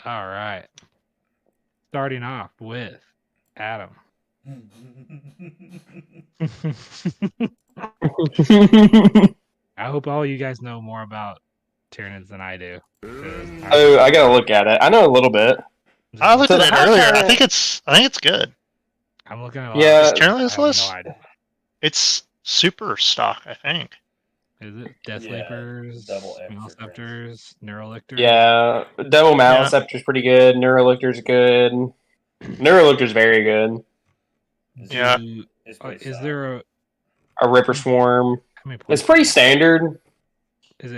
All right. Starting off with Adam. I hope all you guys know more about Tyranids than I do. Oh, I gotta look at it. I know a little bit. I looked So at the it high earlier. I tyrant, think it's good. I'm looking at a lot. Yeah. Is Of Tyranids I have no list? idea. It's super stock, I think. Is it Death Leapers, double Maleceptors, Neurolictors? Yeah, Double Maleceptor's pretty good. Neurolictor's good. Neurolictor's very good. Yeah. Is there A Ripper Swarm. how many It's points pretty is it? standard. Is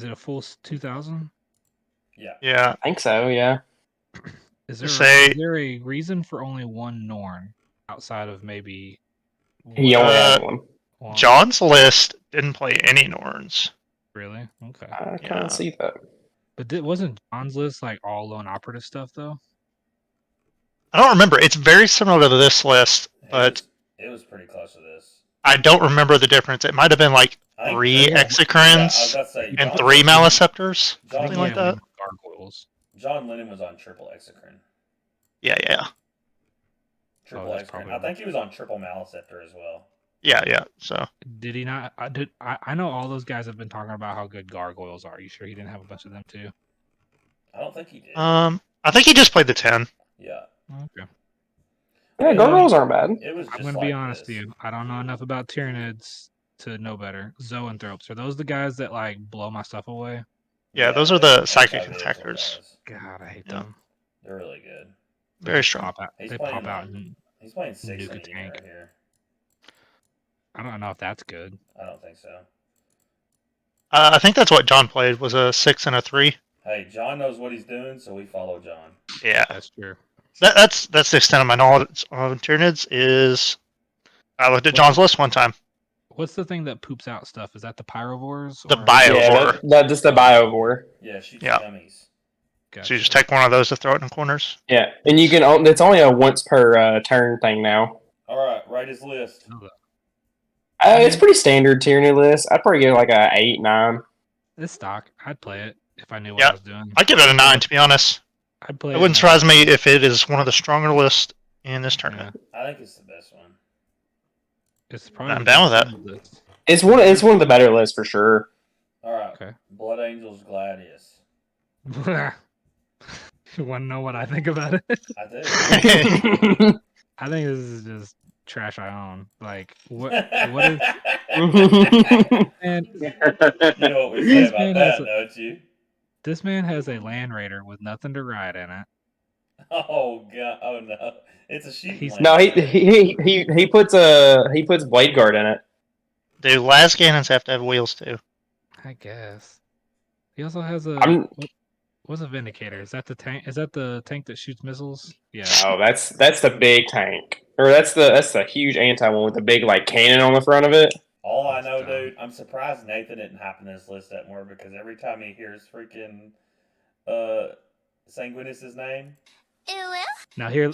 it a full 2,000? Yeah. I think so, yeah. Is Say- there a reason for only one Norn outside of maybe He only has one. John's list didn't play any Norns. Really? Okay. I kind of see that. But wasn't John's list like all lone operative stuff though? I don't remember. It's very similar to this list, but it was pretty close to this. I don't remember the difference. It might have been like 3 Exocrines and 3 Maleceptors, something like that. Gargoyles. John Lennon was on triple Exocrine. Yeah. Triple Exocrine. I think he was on triple Maleceptor as well. Yeah. So did he not? I know all those guys have been talking about how good gargoyles are. Are you sure he didn't have a bunch of them too? I don't think he did. I think he just played the 10. Yeah. Okay. Yeah, gargoyles aren't bad. I'm gonna be honest with you. I don't know enough about Tyranids to know better. Zoanthropes, are those the guys that like blow my stuff away? Yeah, those are the psychic attackers. God, I hate them. They're really good. Very strong. They pop out and he's playing 6 nuke a tank right here. I don't know if that's good. I don't think so. I think that's what John played, was a 6 and a 3. Hey, John knows what he's doing, so we follow John. Yeah, that's true. That's the extent of my knowledge on Tyranids. Is I looked at John's list one time. What's the thing that poops out stuff? Is that the pyrovores? The biovore. Yeah, just the biovore. Yeah, shoots dummies. Gotcha. So you just take one of those to throw it in corners. Yeah, and you can. It's only a once per turn thing now. All right, write his list. It's pretty standard Tyranny list. I'd probably give it like a 8, 9. It's stock. I'd play it if I knew what I was doing. I'd give it a 9, to be honest. I'd play. It wouldn't surprise me if it is one of the stronger lists in this tournament. I think it's the best one. It's probably. I'm down with that. It's one of the better lists for sure. All right. Okay. Blood Angels Gladius. You want to know what I think about it? I do. I think this is just trash I own. Like what is and you know what we say about that, don't you? This man has a Land Raider with nothing to ride in it. Oh god! Oh no! It's a sheep. No, he puts Blade Guard in it. Dude, last cannons have to have wheels too. I guess. He also has a. What's a Vindicator? Is that the tank? Is that the tank that shoots missiles? Yeah. Oh, that's the big tank, or that's the huge anti one with the big like cannon on the front of it. All I know, dude, I'm surprised Nathan didn't happen this list that more because every time he hears freaking Sanguinus's name. Now here.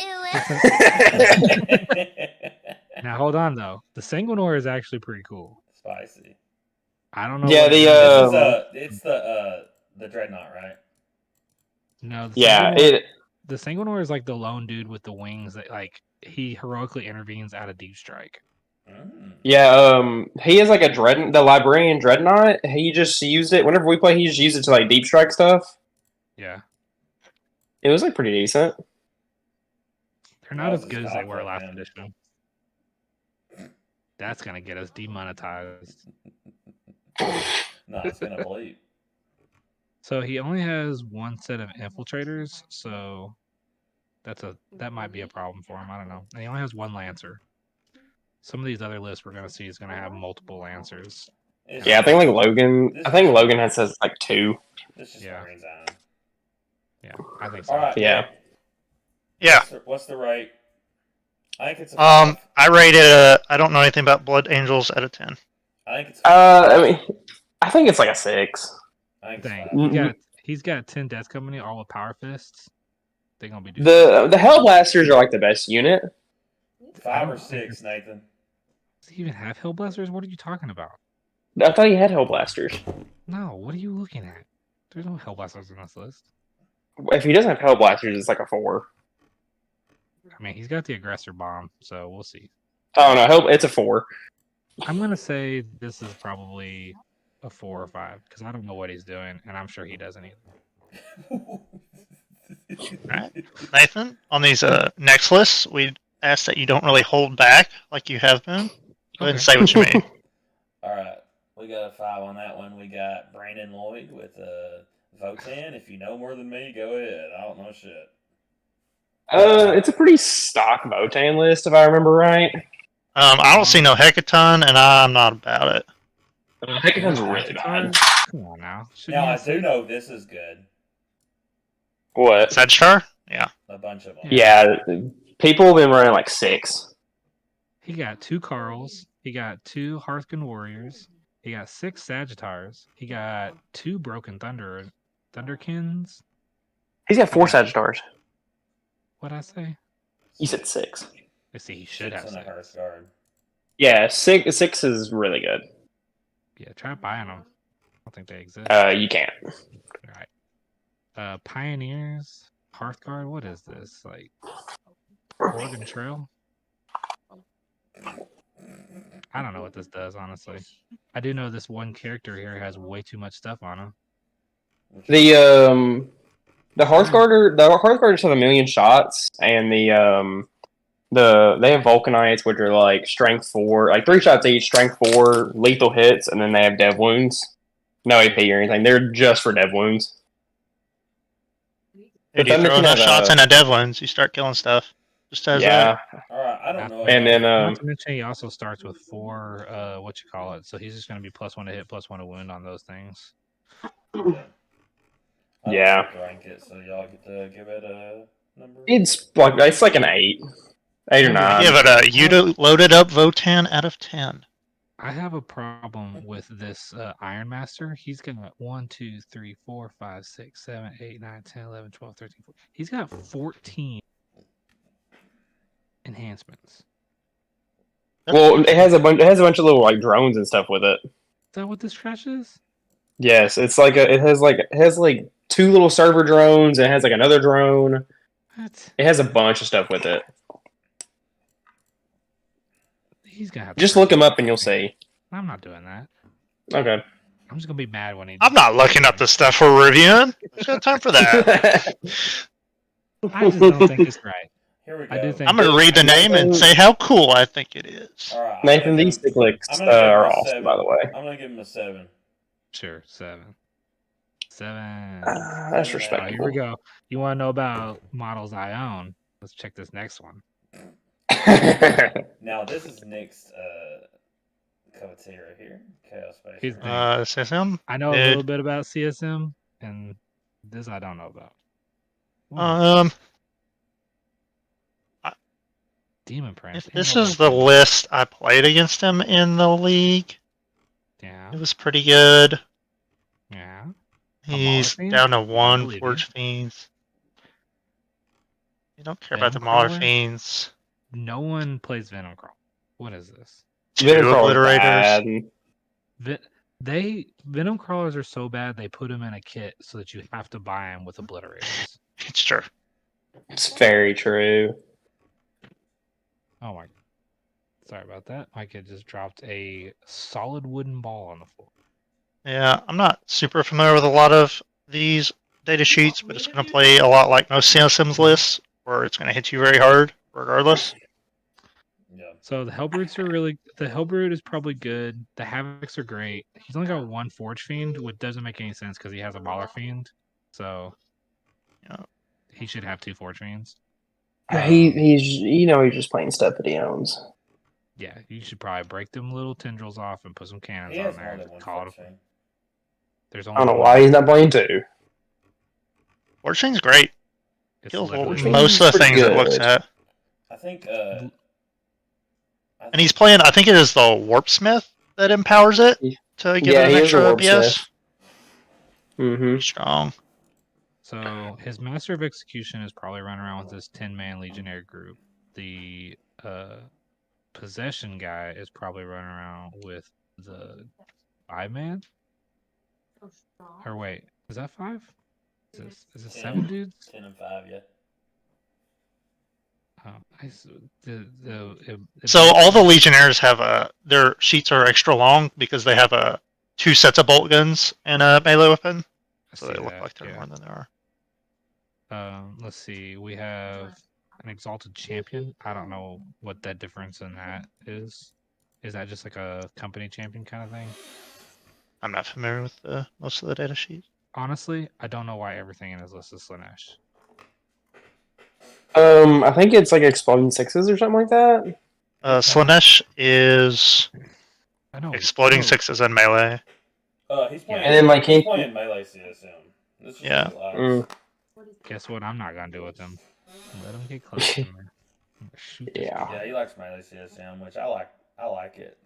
Now hold on though. The Sanguinor is actually pretty cool. Spicy. I don't know. Yeah, it's the Dreadnought, right? No. The Sanguinor is like the lone dude with the wings that like he heroically intervenes out of deep strike. Yeah, he has like the Librarian Dreadnought. He just used it whenever we play. He just used it to like deep strike stuff. Yeah, it was like pretty decent. They're not as good as they were last edition. That's gonna get us demonetized. No, it's gonna bleep. So he only has one set of infiltrators, so that might be a problem for him. I don't know. And he only has one Lancer. Some of these other lists we're gonna see is gonna have multiple Lancers. Yeah, I think like Logan. I think Logan has like 2. Yeah, I think so. All right, yeah. What's the rate? I think it's. I rated. I don't know anything about Blood Angels at a 10. I think it's. I think it's like a 6. Dang, he's got 10 Death Company all with Power Fists. They're gonna be doing the Hellblasters are like the best unit. 5 or 6, Nathan. Does he even have Hellblasters? What are you talking about? I thought he had Hellblasters. No, what are you looking at? There's no Hellblasters in this list. If he doesn't have Hell Blasters, it's like a 4. I mean, he's got the aggressor bomb, so we'll see. Oh no, it's a 4. I'm gonna say this is probably a 4 or 5 because I don't know what he's doing, and I'm sure he doesn't either. Right. Nathan, on these next lists, we ask that you don't really hold back like you have been. Go ahead and say what you mean. All right, we got a 5 on that one. We got Brandon Lloyd with Votan. If you know more than me, go ahead. I don't know shit. It's a pretty stock Votan list if I remember right. I don't see no Hecaton, and I'm not about it. Hecaton's really bad. Come on now. Now I do know this is good. What? Sagitar? Yeah. A bunch of them. Yeah, people have been running like 6. He got 2 Carls. He got 2 Hearthgun Warriors. He got 6 Sagittars. He got 2 Broken Thunderkins. He's got 4 Sagittars. What'd I say? You said 6. Let's see. He should 6 have in a 6. Hearthguard. Yeah, 6 is really good. Yeah, try buying them. I don't think they exist. You can't. All right. Pioneers, Hearthguard. What is this? Like Oregon Trail? I don't know what this does, honestly. I do know this one character here has way too much stuff on him. The Hearthguarders have 1,000,000 shots, and they have Vulcanites, which are like strength 4, like 3 shots each, strength 4, lethal hits, and then they have dev wounds. No AP or anything. They're just for dev wounds. If you throw enough shots into dev wounds, you start killing stuff. Just as yeah. All right, I don't know. And then not to mention he also starts with 4 so he's just gonna be +1 to hit, +1 to wound on those things. Yeah. Rank it, so y'all get to give it a number. It's like an 8. 8 or 9. I give it a loaded up Votan out of 10. I have a problem with this Iron Master. He's got 1, 2, 3, 4, 5, 6, 7, 8, 9, 10, 11, 12, 13, 14. He's got 14 enhancements. Well, it has a bunch of little like drones and stuff with it. Is that what this trash is? Yes, it's like it has like 2 little server drones, and it has like another drone. What? It has a bunch of stuff with it. He's gonna have Just look him up and you'll see. I'm not doing that. Okay. I'm just gonna be mad when he. I'm not looking up the stuff we're reviewing. There's no time for that. I just don't think it's right. Here we go. I do think I'm going to read the name and say how cool I think it is. All right, Nathan, these stick licks are awesome, by the way. I'm gonna give him a 7. Sure, 7. 7. That's Oh, respectable. here we go. You want to know about models I own? Let's check this next one. Now this is Nick's coveted right here. Chaos Space. Here's the thing. CSM? I know a little bit about CSM, and this I don't know about. Demon Prince. If this is the list I played against him in the league, yeah, it was pretty good. Yeah. He's down to 1 Forge Fiends. You don't care about the Mauler Fiends. No one plays Venom Crawl. What is this? 2 Obliterators. Venom Crawlers are so bad they put them in a kit so that you have to buy them with Obliterators. It's true. It's very true. Oh my. Sorry about that. My kid just dropped a solid wooden ball on the floor. Yeah, I'm not super familiar with a lot of these data sheets, but it's going to play a lot like most CSM's lists, where it's going to hit you very hard, regardless. Yeah. So the Hellbrutes are really. The Hellbrute is probably good. The Havocs are great. He's only got 1 Forge Fiend, which doesn't make any sense because he has a Mauler Fiend. So, yeah, he should have 2 Forge Fiends. He's he's just playing stuff that he owns. Yeah, you should probably break them little tendrils off and put some cannons on there. And call it. There's only I don't know why he's not playing 2. Forge Fiend's great. Kills most of the things it looks at. I think. And he's playing. I think it is the Warpsmith that empowers it to give it an extra BS. Mm-hmm. Strong. So his Master of Execution is probably running around with this 10-man Legionnaire group. The Possession guy is probably running around with the 5-man. Or wait, is that 5? Is it 7 dudes? 10 and 5, yeah. Oh, it So breaks all the down. Legionnaires have their sheets are extra long because they have two sets of bolt guns and a melee weapon, I so see they look that. like they're Yeah. more than they are. Let's see. We have an exalted champion. I don't know what that difference in that is. Is that just like a company champion kind of thing? I'm not familiar with most of the data sheets. Honestly, I don't know why everything in his list is Slanesh. I think it's like exploding sixes or something like that. Slanesh is I know. exploding no, sixes and melee. He's Yeah. playing. And then, like, he's he- playing melee CSM. This is Yeah. his lives. Guess what? I'm not gonna do with him. Let him get close to me. I'm gonna shoot this Yeah. Yeah, he likes melee CSM, which I like. I like it.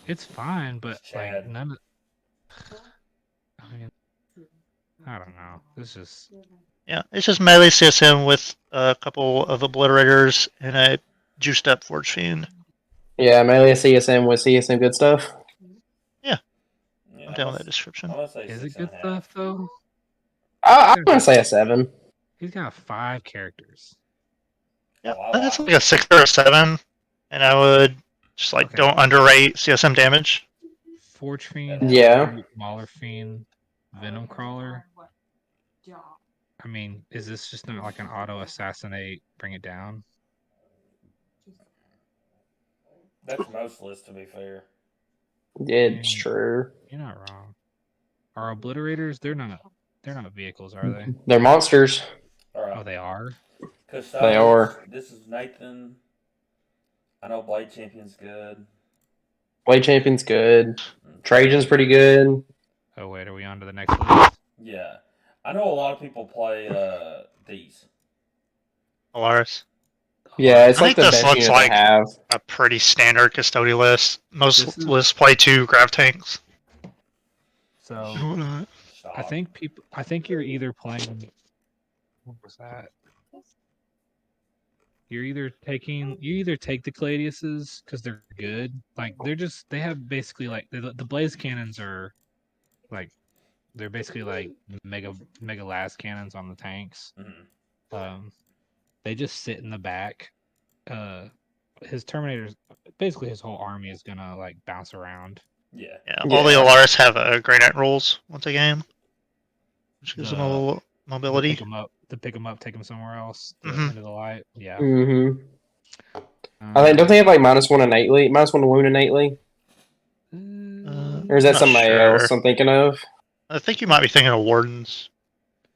It's fine, but It's like Chad. none of. I mean, I don't know. This is Yeah, it's just melee CSM with a couple of obliterators and a juiced up Forge Fiend. Yeah, melee CSM with CSM good stuff. Yeah, I'm down with that description. I'm gonna say is 6 it good and a half. stuff though? I'm gonna say a 7. He's got 5 characters. Yeah, Oh, I that's like like a 6 or a 7, and I would just like Okay. don't underrate CSM damage. Forge Fiend, Yeah. Mauler Fiend, Venom Crawler. I mean, is this just not like an auto assassinate, bring it down? That's most lists, to be fair. It's true. You're not wrong. Are obliterators? They're not vehicles, are they? They're monsters. All right. Oh, they are. Custodians, They are. This is Nathan. I know Blade Champion's good. Blade Champion's good. Trajan's pretty good. Oh wait, are we on to the next list? Yeah. I know a lot of people play these. Alaris. Yeah, it's I like think the this best looks unit like to have. a pretty standard custodial list. Most This is- lists play 2 grav tanks. So Stop. I think you're either playing. What was that? You either take the Caladiuses because they're good. Like they have basically like the blaze cannons are like they're basically like mega las cannons on the tanks. Mhm. They just sit in the back. His Terminators, basically his whole army is gonna like bounce around. Yeah. Yeah, all the Yeah. Alaris have Grey Knight rolls once a game, which gives them a The- little To mobility. pick them up, take them somewhere else. Mhm. Into the light. Yeah. Mm-hmm. I think don't they have like -1 innately, -1 to wound innately, or is that Not somebody sure. else I'm thinking of? I think you might be thinking of Wardens.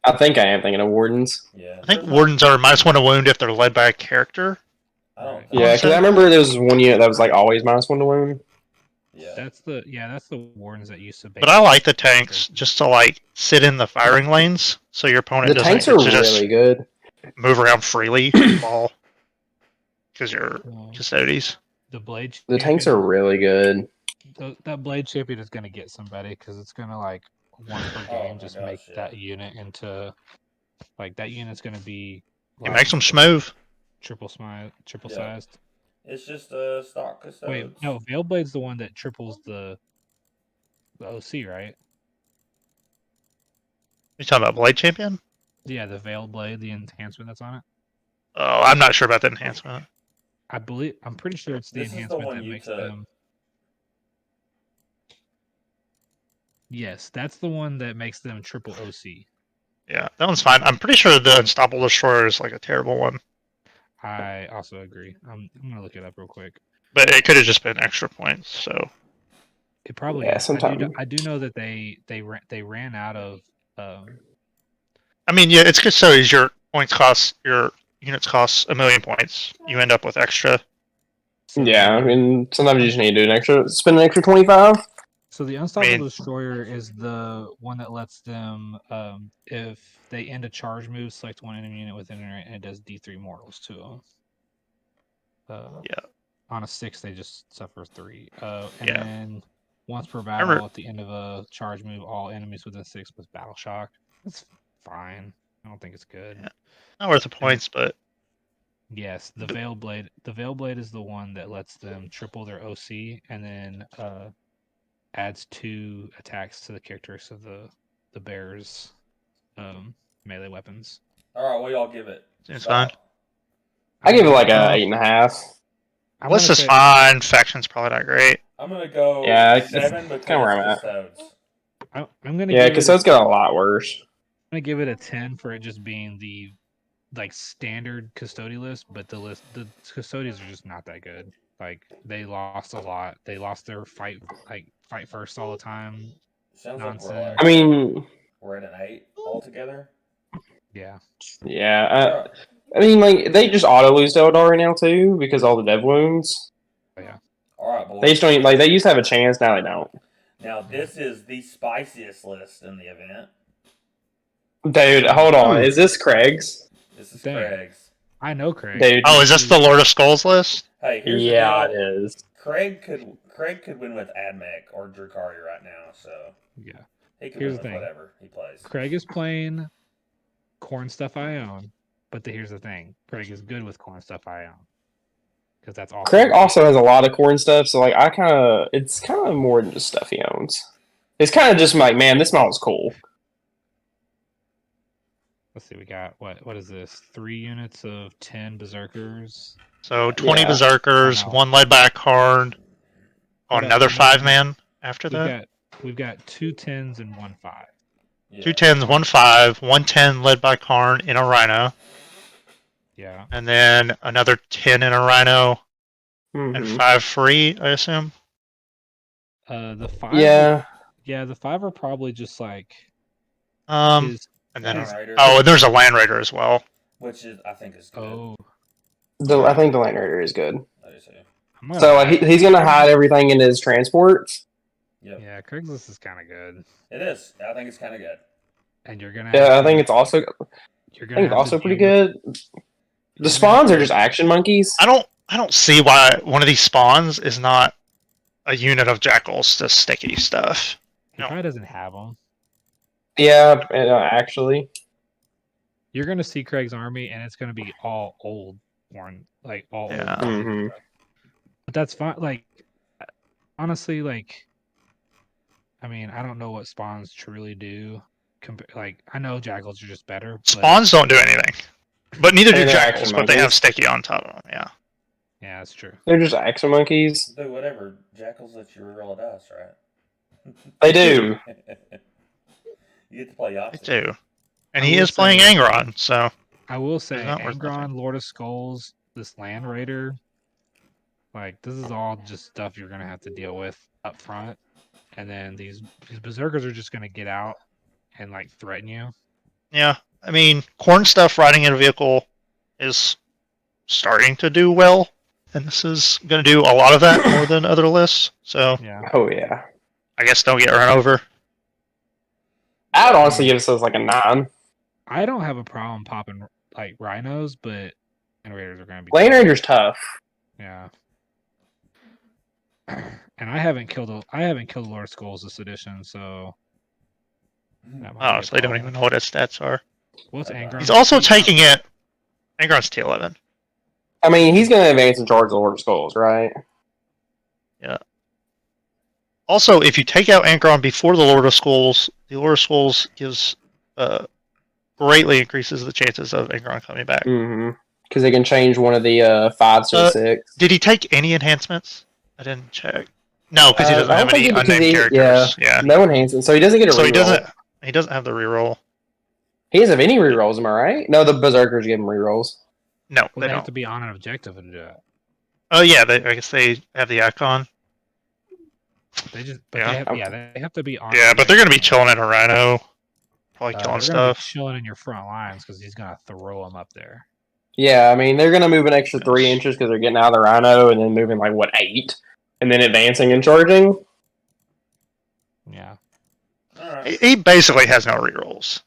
I think I am thinking of Wardens. Yeah. I think Wardens are -1 to wound if they're led by a character. I don't. Right. Think Yeah, because I remember there was one unit that was like always -1 to wound. Yeah. That's the Wardens that used to. But I like the tanks just to like sit in the firing lanes, so your opponent The doesn't tanks get are to just really good. move around freely while because you're custodies. The blade. The tanks are really good. That blade champion is gonna get somebody because it's gonna like one per Oh game my just gosh, make yeah. that unit into like that unit's gonna be It like makes them smooth. triple Yeah. sized. It's just stock custodes. Wait, no, Veil Blade's the one that triples the OC, right? You talking about Blade Champion? Yeah, the Veil Blade, the enhancement that's on it. Oh, I'm not sure about the enhancement. I'm pretty sure it's the This is the enhancement one that you makes took. them. Yes, that's the one that makes them triple OC. Yeah, that one's fine. I'm pretty sure the Unstoppable Destroyer is like a terrible one, I also agree. I'm gonna look it up real quick. but it could have just been extra points. So It probably Yeah, is. sometime. I do know that they ran out of. I mean, yeah, it's custodies. Your points cost your units cost 1,000,000 points. You end up with extra. So Yeah, I mean sometimes you just need to do spend an extra 25. So the Unstoppable Destroyer is the one that lets them, if they end a charge move, select one enemy unit within it, and it does D3 mortals to them. Yeah. On a 6, they just suffer 3. And Yeah. then once per battle, at the end of a charge move, all enemies within 6 with battle shock. That's fine. I don't think it's good. Yeah. Not worth the points, but yes, the Veil Blade. The Veil Blade is the one that lets them triple their OC, and then adds 2 attacks to the characteristics of the bear's melee weapons. All right, what y'all give it? Seems Scott? fine. I give it like a Uh, 8.5. I'm List gonna is say fine. Faction's probably not great. I'm gonna go Yeah, it's 7 kind of because where I'm at. custodes. I'm gonna Yeah, give because it. those got a lot worse. I'm gonna give it a 10 for it just being the like standard custody list, but the custodians are just not that good. Like they lost a lot. They lost their fight first all the time. Sounds like we're Nonsense. I like mean, we're at an 8 altogether. Yeah. yeah. All right. I mean, like they just auto lose to Eldar right now too because all the dev wounds. Yeah. All right, They just boys. don't even, like they used to have a chance. Now they don't. Now this is the spiciest list in the event. Dude, hold on. Ooh. Is this Craig's? This is Dang. Craig's. I know Craig. Dude, Oh, is this the Lord of Skulls list? Hey, here's the yeah, deal. it is. Craig could win with Admech or Drukari right now, so Yeah. he could Here's win the with thing. whatever he plays. Craig is playing corn stuff I own, but here's the thing. Craig is good with corn stuff I own. Because that's all Craig also has a lot of corn stuff, so like it's kind of more than just stuff he owns. It's kind of just like, man, this model's cool. Let's see, we got what is this? 3 units of 10 berserkers. So 20 Yeah. Berserkers, Oh, no. one laid back card, Hold up, another no, no, no, no. 5-man after that. We've got 2 10s and 1 5. Yeah. 2 10s, 1 5, 1 10 led by Karn in a Rhino, Yeah. and then another 10 in a Rhino, and Mhm. 5 free, I assume. The 5 Yeah. Yeah, the 5 are probably just like And then Land Raider, and there's a Land Raider as well. which is I think is good. oh, I think the Land Raider is good. I do too. I'm gonna So buy it. he's gonna hide everything in his transports. Yep. Yeah, Craigslist is kind of good. It is. I think it's kind of good. And you're gonna Yeah, have I think to- it's also you're I gonna think it's have to also pretty deal with- good. you're The gonna have spawns to- are just action monkeys. I don't see why one of these spawns is not a unit of jackals to sticky stuff. He probably doesn't have them. Yeah, actually. You're gonna see Craig's army, and it's gonna be all old corn, like all Yeah. old. Corn Mhm. stuff. But that's fine. Like, honestly, like, I mean, I don't know what spawns truly do. Like, I know jackals are just better. But, Spawns don't do anything, but neither do And they're jackals. action But they have monkeys. sticky on top of them. Yeah. yeah, that's true. They're just action monkeys. Do whatever. Jackals let you reroll a dice, right? They do. You get to play They Yahtzee. do. And I he will is playing say- Angron, so I will say, not worth Angron, nothing. Lord of Skulls, this Land Raider, like, this is all just stuff you're gonna have to deal with up front. And then these berserkers are just gonna get out and like threaten you. yeah. I mean, corn stuff riding in a vehicle is starting to do well, and this is going to do a lot of that more than other lists. So Yeah. Oh yeah. I guess don't get run over. I would honestly give this like a 9. I don't have a problem popping like rhinos, but Land Raiders are gonna be Land tough. Raider's tough. Yeah. And I haven't killed a Lord of Skulls this edition, so that might be a Honestly, I don't problem. even know what his stats are. What's Angron? He's also taking it. Angron's T11. I mean, he's gonna advance in charge of the Lord of Skulls, right? Also, if you take out Angron before the Lord of Skulls, the Lord of Skulls gives greatly increases the chances of Angron coming back. Mm-hmm. Because they can change one of the 5s to a 6. Did he take any enhancements? I didn't check. No, because he doesn't I don't have any think he- because unnamed he- characters. Yeah. No enhancement, so he doesn't get a So reroll. he doesn't have the reroll. He doesn't have any rerolls, am I right? No, the Berserkers give him rerolls. No, Well, they they have don't. to be on an objective to do that. Oh yeah, I guess they have the icon. They just, but Yeah. they have to be on. Yeah, an but they're gonna be objective. chilling in a Rhino, probably killing They're gonna be stuff. chilling in your front lines because he's gonna throw them up there. Yeah, I mean, they're going to move an extra 3 Yes. inches because they're getting out of the Rhino and then moving, 8? And then advancing and charging. Yeah. All right. He basically has no rerolls.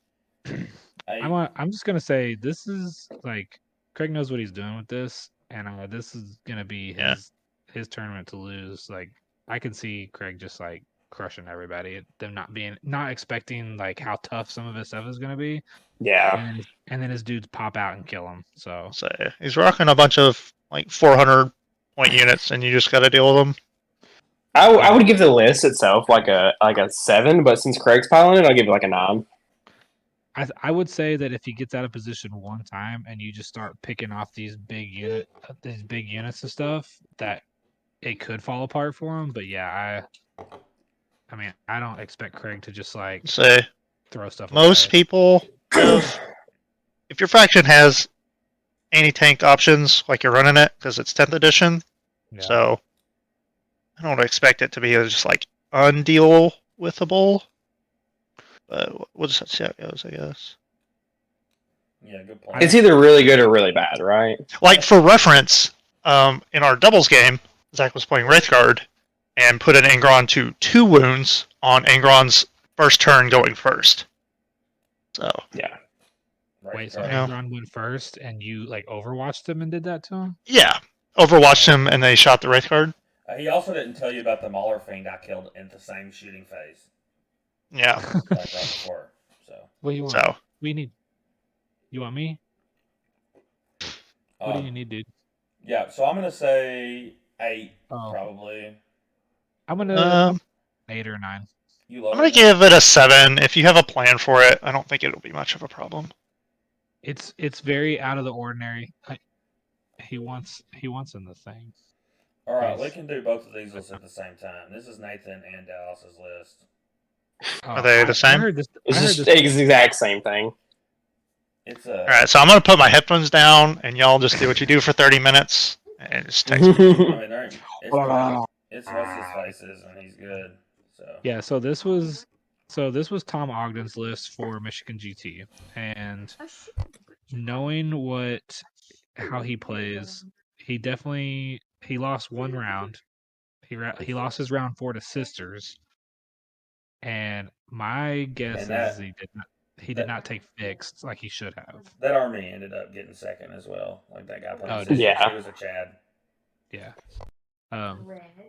I'm just gonna say this is like Craig knows what he's doing with this, and this is gonna be Yeah. his tournament to lose. Like I can see Craig just like crushing everybody, them not expecting like how tough some of his stuff is gonna be, Yeah. and then his dudes pop out and kill him. So So he's rocking a bunch of 400 point units, and you just got to deal with them. I would give the list itself like a 7, but since Craig's piling it, I'll give it a 9. I would say that if he gets out of position one time and you just start picking off these big units and stuff, that it could fall apart for him. But yeah, I mean, I don't expect Craig to just like Say throw stuff most away. people have. If your faction has anti-tank options, like you're running it because it's 10th edition, Yeah. so I don't expect it to be just like undeal withable. But we'll just have to see how it goes, I guess. Yeah, good point. It's either really good or really bad, right? Like for reference, in our doubles game, Zach was playing Wraithguard and put an Angron to 2 wounds on Angron's first turn going first. So Yeah. Right, Wait, so right. Yeah. Angron went first, and you like overwatched him and did that to him? yeah, Overwatched him and they shot the Wraithguard. He also didn't tell you about the Mauler Fiend I killed in the same shooting phase, Yeah. like right before. So, What do you want? So We need. You want me? What do you need, dude? Yeah, so I'm gonna say 8, Oh. probably. I'm gonna 8 or 9. I'm I'm gonna give it a 7. If you have a plan for it, I don't think it'll be much of a problem. It's very out of the ordinary. He wants in the thing. All right, we Please. can do both of these lists at the same time. This is Nathan and Dallas's list. Are they the same? I heard this. It's I heard just this. the exact same thing. It's All right, so I'm gonna put my headphones down, and y'all just do what you do for 30 minutes, and just text me. I mean, it's what's his faces, and he's good. So Yeah, so this was Tom Ogden's list for Michigan GT, and knowing how he plays, he lost one round. He lost his round 4 to Sisters, and my guess is he did not take fixed like he should have. That army ended up getting second as well. Like that guy playing Oh, Sisters, yeah. he was a Chad. Yeah.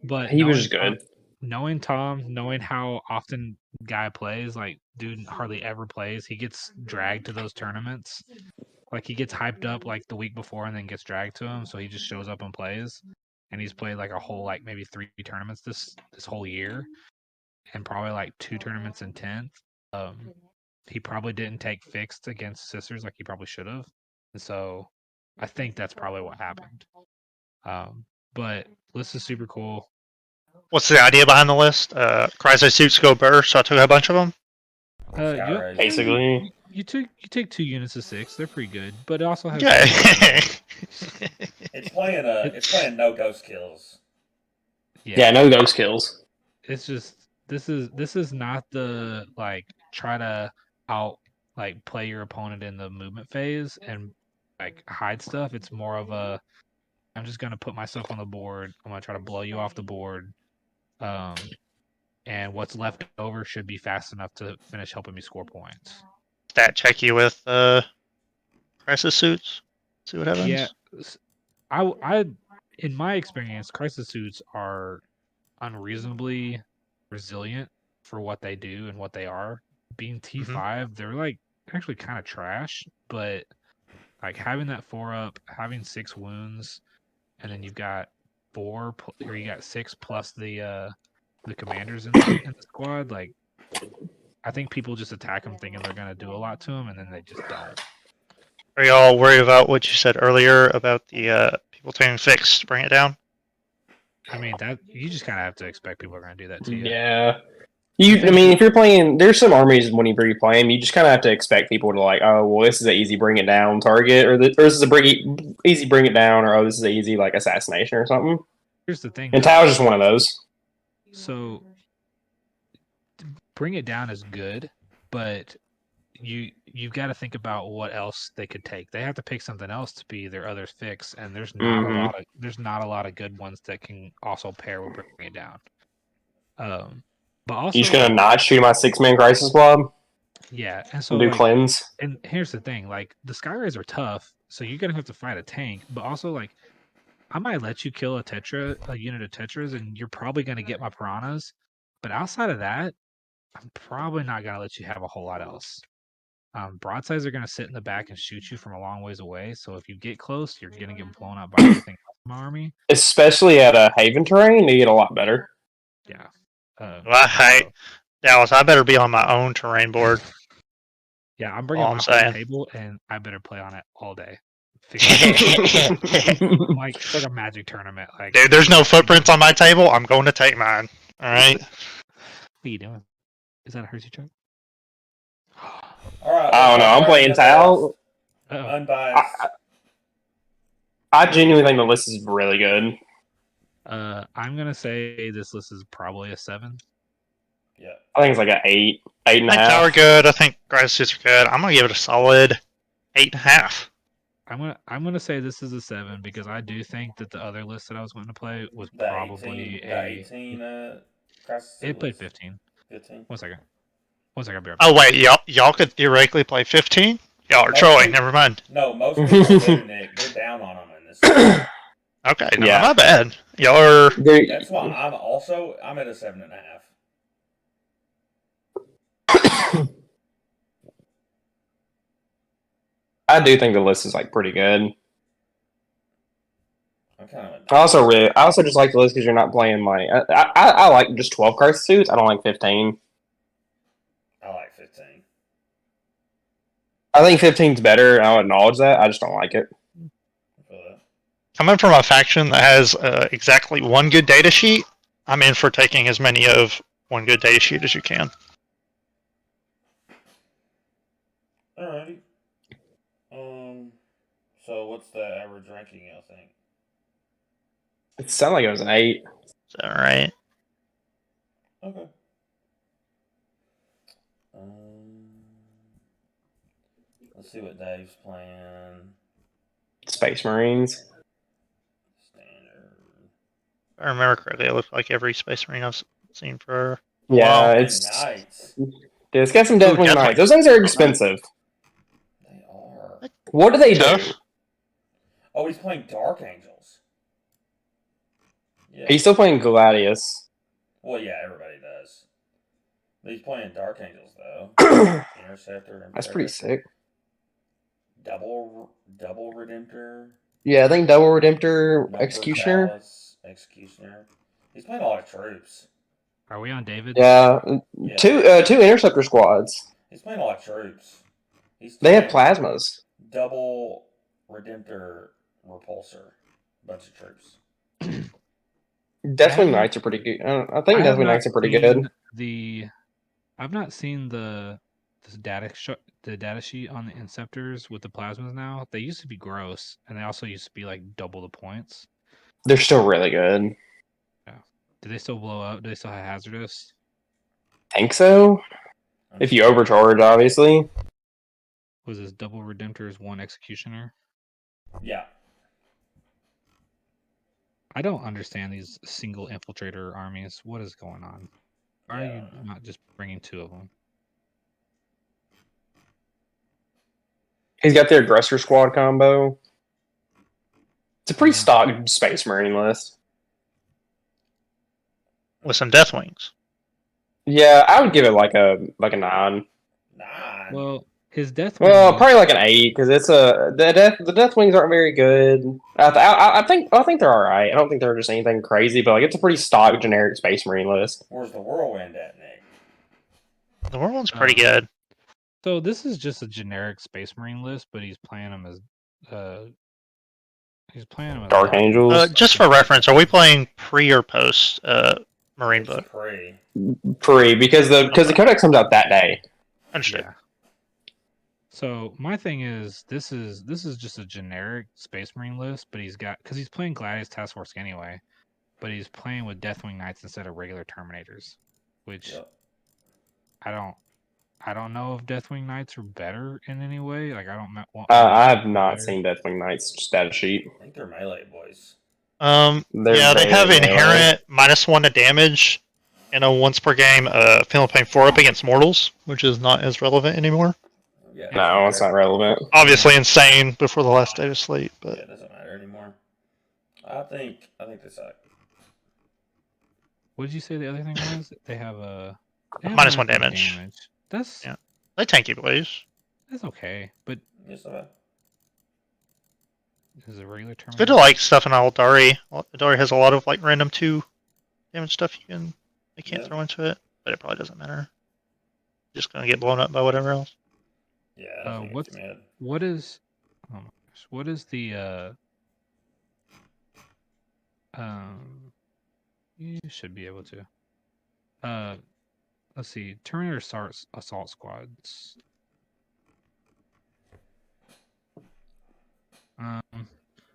But He was good. Knowing Tom, knowing how often guy plays, like dude hardly ever plays. He gets dragged to those tournaments. Like he gets hyped up like the week before and then gets dragged to him, so he just shows up and plays. And he's played like a whole like maybe 3 tournaments this whole year, and probably like 2 tournaments in 10th. He probably didn't take fixed against Sisters like he probably should have, and so I think that's probably what happened. But list is super cool. What's the idea behind the list? Chrysler suits go burr, so I took a bunch of them. Basically. You take 2 units of 6. They're pretty good, but it also has. Okay. It's playing no ghost kills. Yeah, no ghost kills. It's just this is not the like try to play your opponent in the movement phase and like hide stuff. It's more of a I'm just gonna put myself on the board. I'm gonna try to blow you off the board. And what's left over should be fast enough to finish helping me score points. Stat check you with crisis suits. See what happens. Yeah, I in my experience, crisis suits are unreasonably resilient for what they do and what they are. Being T5, they're like actually kind of trash, but like having that 4 up, having 6 wounds, and then you've got 6 plus the commanders in the squad. Like, I think people just attack them thinking they're gonna do a lot to them, and then they just don't. Are y'all worried about what you said earlier about the people taking fixed? Bring it down. I mean, that you just kind of have to expect people are gonna do that to you. Yeah. I mean, if you're playing, there's some armies when you play them, you just kind of have to expect people to like, oh, well, this is an easy bring it down target, or this is a easy bring it down, or oh, this is an easy like assassination or something. Here's the thing. And Tao's just one of those. So, bring it down is good, but you've got to think about what else they could take. They have to pick something else to be their other fix, and there's not a lot of good ones that can also pair with bring it down. But also, you just gonna not shoot my 6-man crisis blob? Yeah, and so do like, cleanse. And here's the thing: like the Skyrays are tough, so you're gonna have to fight a tank. But also, like, I might let you kill a unit of tetras, and you're probably gonna get my piranhas. But outside of that, I'm probably not gonna let you have a whole lot else. Broadsides are gonna sit in the back and shoot you from a long ways away. So if you get close, you're gonna get blown up by everything else in my army. Especially at a haven terrain, they get a lot better. Yeah. Dallas, I better be on my own terrain board. Yeah, I'm bringing All my I'm whole saying. table, and I better play on it all day. Dude, Like it's like a magic tournament. Like, there's no footprints on my table. I'm going to take mine. All right. what are you doing? Is that a Hershey truck? All right. I Let's don't know. talk I'm playing random events. Tal. Oh, Unbiased. I genuinely think the list is really good. I'm gonna say this list is probably a 7. Yeah. I think it's like an 8, I 8.5. think Tower good. I think Grass are good. I'm gonna give it a solid 8.5. I'm gonna say this is a 7 because I do think that the other list that I was going to play was The probably 18. The 18. Crisis it played list. 15. 15. 1 second. 1 second. I'll be right Oh back. wait, y'all could theoretically play 15. Y'all are Most trolling. people- Never mind. No, most people do, Nick. They're down on them in this list. Okay, no, Yeah. my bad. Y'all are. That's why I'm at a 7.5. I do think the list is like pretty good. I'm kind of. I also just like the list because you're not playing like I like just 12 card suits. I don't like 15. I like 15. I think 15's better. And I'll acknowledge that. I just don't like it. For that. Coming from a faction that has exactly one good data sheet, I'm in for taking as many of one good data sheet as you can. Alrighty. So what's the average ranking, I think? It sounded like it was an 8. Is that right? Okay. Let's see what Dave's playing. Space Marines. Standard. If I remember correctly, it looked like every Space Marine I've seen for. Yeah, Wow. it's Knights. it's got some Deathwing Deathwing. Knights. Those things are expensive. They are. What do they do? Tough. Oh, he's playing Dark Angels. Yeah. He's still playing Gladius. Well, yeah, everybody does. He's playing Dark Angels though. Interceptor. That's pretty sick. Double Redemptor. Yeah, I think Double Redemptor, Number Executioner. Palace, Executioner. He's playing a lot of troops. Are we on David? Yeah, Yeah. two Interceptor squads. He's playing a lot of troops. They have plasmas. Double Redemptor Repulsor. Bunch of troops. Deathwing Knights are pretty good. I think I have Deathwing not Knights are pretty good. I've not seen the data sheet on the Inceptors with the plasmas now. They used to be gross, and they also used to be like double the points. They're still really good. Yeah. Do they still blow up? Do they still have hazardous? Think so. If you overcharge, obviously. Was this double Redemptors 1 Executioner? Yeah. I don't understand these single infiltrator armies. What is going on? Why are you not just bringing 2 of them? He's got the Aggressor Squad combo. It's a pretty stock Space Marine list. With some Deathwings. Yeah, I would give it like a 9. 9. Well, his death. Well, probably like an 8 because it's the Deathwings aren't very good. I think they're all right. I don't think they're just anything crazy, but like it's a pretty stock generic Space Marine list. Where's the Whirlwind at, Nick? The Whirlwind's pretty good. So this is just a generic Space Marine list, but he's playing them as Dark Angels. Just for reference, are we playing pre or post Marine book? Pre because the codex comes out that day. Understood. Yeah. So my thing is, this is just a generic Space Marine list, but he's playing Gladius Task Force anyway, but he's playing with Deathwing Knights instead of regular Terminators, which I don't know if Deathwing Knights are better in any way. Like I have not seen Deathwing Knights status sheet. I think they're melee boys. Yeah, they have inherent -1 to damage and a once per game Philippine 4 up against mortals, which is not as relevant anymore. Yeah, No, it's not relevant. Obviously insane before the last day of sleep, but yeah, it doesn't matter anymore. I think they suck. What did you say the other thing was? They have -1 damage. That's they tanky boys. That's okay, but Yes, okay. is a regular It's good to Terminator? like stuff in Eldari. Eldari has a lot of like random 2 damage stuff you can't throw into it, but it probably doesn't matter. Just gonna get blown up by whatever else. Yeah, I think What's it's mid. what is? Oh my gosh, what is the You should be able to. Let's see. Terminator starts assault squads.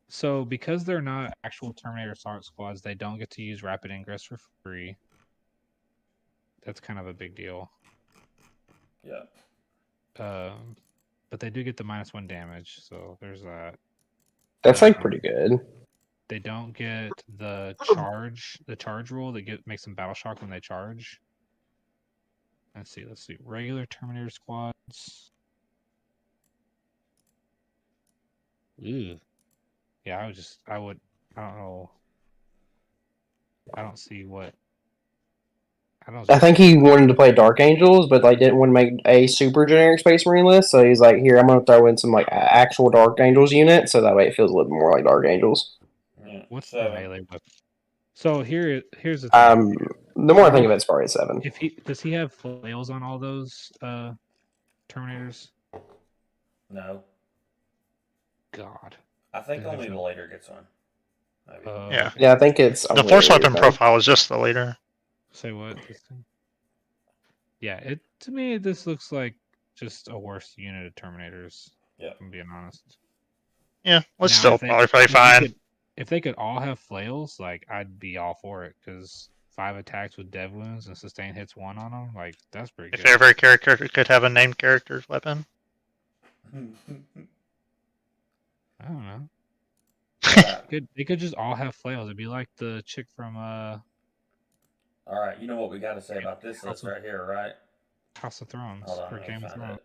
So because they're not actual Terminator assault squads, they don't get to use rapid ingress for free. That's kind of a big deal. Yeah. But they do get the -1 damage, so there's that. That's like pretty good. They don't get the charge rule that makes them battle shock when they charge. Let's see. Regular Terminator squads. Ooh. Yeah, I don't know. I don't see what. I think he wanted to play Dark Angels, but like didn't want to make a super generic Space Marine list. So he's like, "Here, I'm going to throw in some like actual Dark Angels unit, so that way it feels a little more like Dark Angels." Yeah. What's 7. the melee weapon? So here's the thing. The more I think of it, it's probably 7. Does he have flails on all those Terminators? No. God. I think only the later gets one. Maybe. Yeah. Yeah, I think it's The force weapon profile is just the leader. Say what? Yeah, to me this looks like just a worse unit of Terminators. Yeah. If I'm being honest. Yeah, let's Now, still if they- probably if they fine. If they could all have flails, like I'd be all for it because 5 attacks with dev wounds and sustain hits 1 on them, like that's pretty If good. every character could have a named character's weapon. I don't know. Alright. They could just all have flails. It'd be like the chick from Alright, you know what we got to say about this list right here, right? House of Thrones Hold on, or let me Game of find Thrones.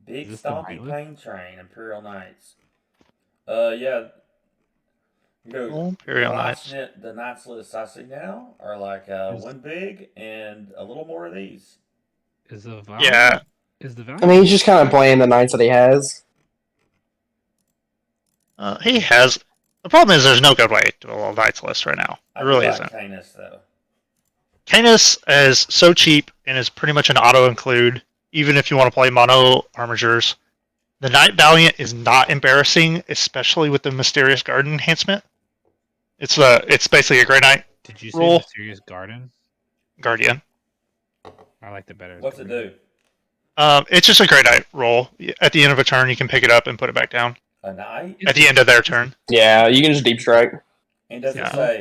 Big Is this the Stompy night Pain Train, Imperial Knights. Yeah. You know, Imperial Knights. the Knights list I see now are like one big and a little more of these. Is the Valiant? Yeah. Is the Valiant? I mean, he's just kind of playing the Knights that he has. He has. The problem is there's no good way to a Knights list right now. I There really like isn't. Canis, though. Canis is so cheap and is pretty much an auto include, even if you want to play mono armigers. The Knight Valiant is not embarrassing, especially with the Mysterious Garden enhancement. It's basically a Grey Knight Did you say roll. Mysterious Garden? Guardian. I like the better. What's it do? It's just a Grey Knight roll. At the end of a turn, you can pick it up and put it back down. A knight? At the end of their turn. Yeah, you can just deep strike. And does Yeah. it say?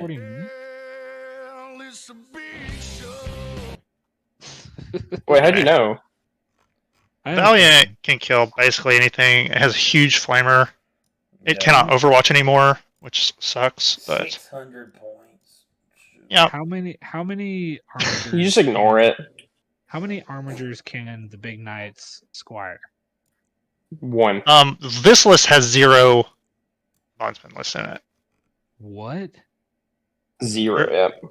Wait, how'd you know? Valiant can kill basically anything. It has a huge flamer. It cannot Overwatch anymore, which sucks. But 600 points. yeah, How many armigers? You just ignore it. How many armigers can the big knights squire? 1. this list has 0 bondsman list in it. What? 0. Yep.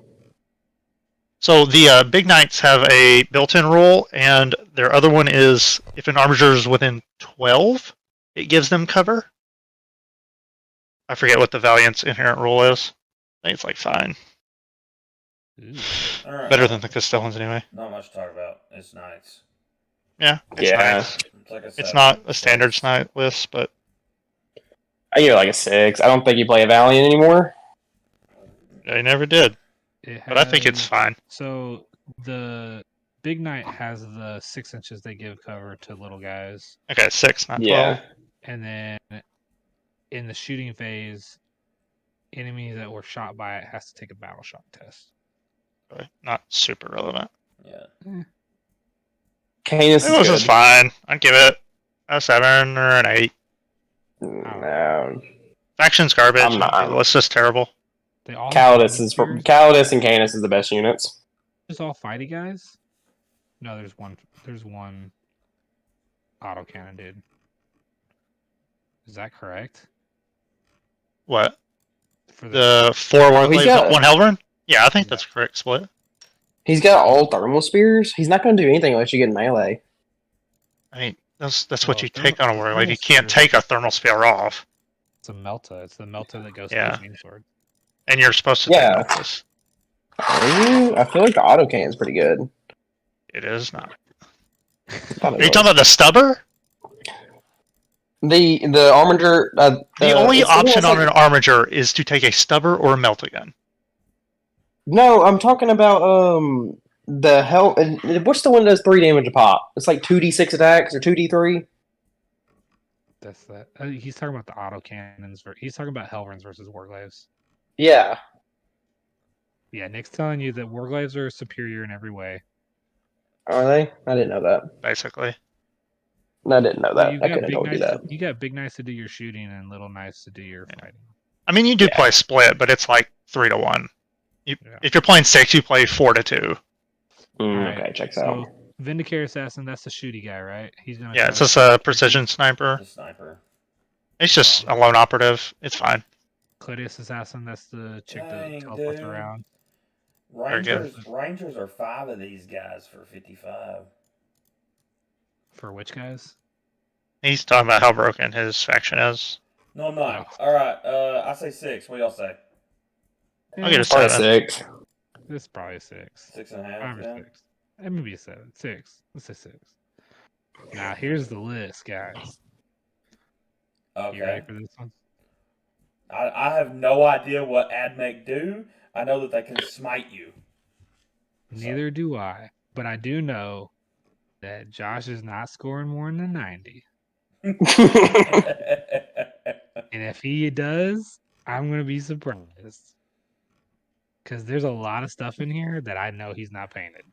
So the big knights have a built-in rule, and their other one is if an armiger is within 12, it gives them cover. I forget what the Valiant's inherent rule is. I think it's like fine. Right. Better than the Castellans anyway. Not much to talk about. It's knights. Yeah, it's nice. It's like a 7. It's not a standard knight list, but I give it like a 6. I don't think you play a Valiant anymore. I never did. But I think it's has- fine. So the big knight has the 6 inches they give cover to little guys, Okay, 6, not 12. Yeah. and then in the shooting phase, enemies that were shot by it has to take a battle shock test. Really not super relevant. Yeah. Canis It was is just good. fine. I'd give it a 7 or an 8. No. Faction's garbage. I'm not. The list is terrible. They all Calidus and Canis is the best units. just all fighty guys. No, there's one autocannon dude. Is that correct? What? For The 4 Oh, he's got- 1 Helverin? Yeah, I think that's correct split. He's got all thermal spears. He's not going to do anything unless you get melee. I mean, that's what Well, you thermal- take on a war. Like, thermal you can't spear- take a thermal spear off, It's a Melta. It's the Melta that goes Yeah. to the Chain Sword. and you're supposed to Yeah. take this. I feel like the auto can's pretty good. It is not. I thought Are it you talking was. about the stubber? The armiger. The only it's the one option that's on like, an armature is to take a stubber or a melt-a-gun. no, I'm talking about the hell. What's the one that does 3 damage a pop? It's like 2d6 attacks or 2d3. That's that. He's talking about the auto cannons. He's talking about Hellrunds versus Warglaves. Yeah. Yeah, Nick's telling you that Warglaves are superior in every way. Are they? I didn't know that. Basically. I didn't know Well, that. I couldn't have told you that. You got big knights to do your shooting and little knights to do your fighting. I mean, you do Yeah. play split, but it's like 3-1. Yeah. If you're playing 6, you play 4-2. Alright, Okay, checks so out. Vindicare Assassin, that's the shooty guy, right? He's gonna. Yeah, try it's to just shoot a at precision sniper. The sniper. It's just a lone operative. It's fine. Claudius Assassin, that's the chick that Dang, teleports dude. around. Very good. Rangers are 5 of these guys for 55. For which guys? He's talking about how broken his faction is. No, I'm not. Oh. All right, I say 6. What do y'all say? I'll get a Probably 7. 6. This is probably 6. 6.5. 5 or Yeah. 6. Maybe a 7. 6. Let's say 6. Now here's the list, guys. You ready Okay. for this one? I have no idea what AdMech do. I know that they can smite you. Neither do I, but I do know that Josh is not scoring more than a 90. And if he does, I'm going to be surprised. Because there's a lot of stuff in here that I know he's not painted.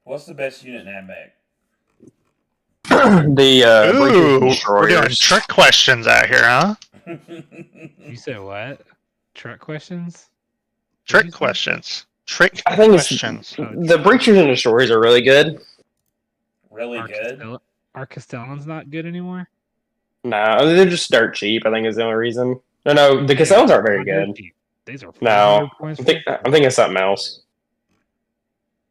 What's the best unit in AdMech? The Breachers and Ooh, we're doing Destroyers. trick questions out here, huh? You said what? Truck questions? Trick you say? questions. Trick I think it's questions. the Breachers and Destroyers are really good. Really good. Are Castellans not good anymore? No, they're just dirt cheap. I think is the only reason. No, the Castellans aren't very Not dirt good. cheap. These are 400 No, points. I'm thinking of something else.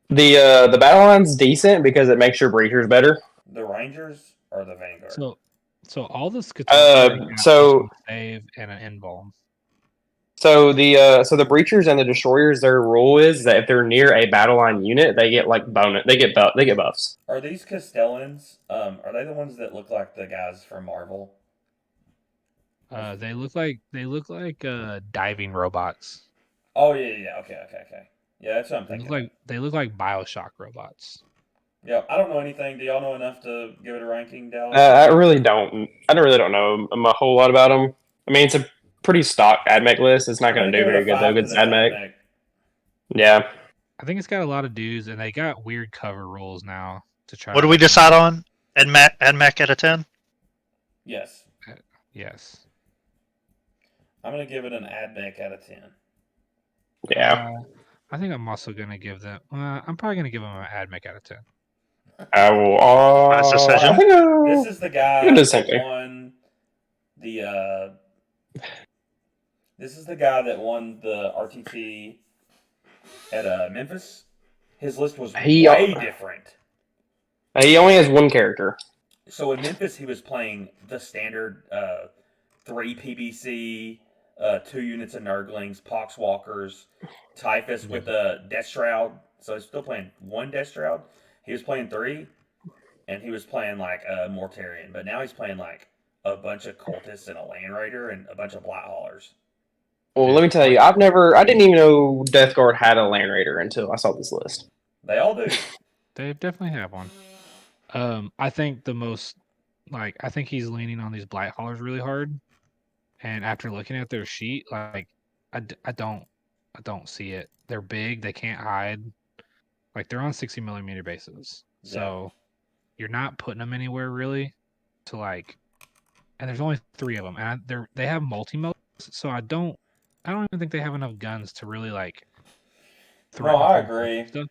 The battle line's decent because it makes your breachers better. The Rangers or the Vanguard? So all the Castellans so- save and an invuln. So the breachers and the destroyers, their rule is that if they're near a battle line unit, they get like bonus. They get buffs. Are these Castellans? Are they the ones that look like the guys from Marvel? They look like diving robots. Oh yeah. Okay. Yeah, that's what I'm thinking. They look like BioShock robots. Yeah, I don't know anything. Do y'all know enough to give it a ranking, Dallas? I really don't. I really don't know a whole lot about them. I mean, it's a pretty stock AdMech list. It's not going to do very good though. It's AdMech. Yeah. I think it's got a lot of dudes, and they got weird cover rules now to try. What do we decide on? AdMech out of 10? Yes. Yes. I'm gonna give it an AdMech out of 10. Yeah. I think I'm also gonna give them. I'm probably gonna give them an AdMech out of 10. I will. Nice decision. This is the guy that won the. This is the guy that won the RTT at Memphis. His list was way different. He only has one character. So in Memphis, he was playing the standard 3 PBC, 2 units of Nurglings, Poxwalkers, Typhus with a Death Shroud. So he's still playing 1 Death Shroud. He was playing 3, and he was playing like a Mortarion. But now he's playing like a bunch of Cultists and a Land Raider and a bunch of Blight Haulers. Well, let me tell you, I didn't even know Death Guard had a Land Raider until I saw this list. They all do. They definitely have one. I think I think he's leaning on these Blight Haulers really hard. And after looking at their sheet, like I don't see it. They're big. They can't hide. Like they're on 60 millimeter bases, so you're not putting them anywhere really. To like, and there's only 3 of them, and they have multi-modes, so I don't even think they have enough guns to really like. No, I agree. Stuff.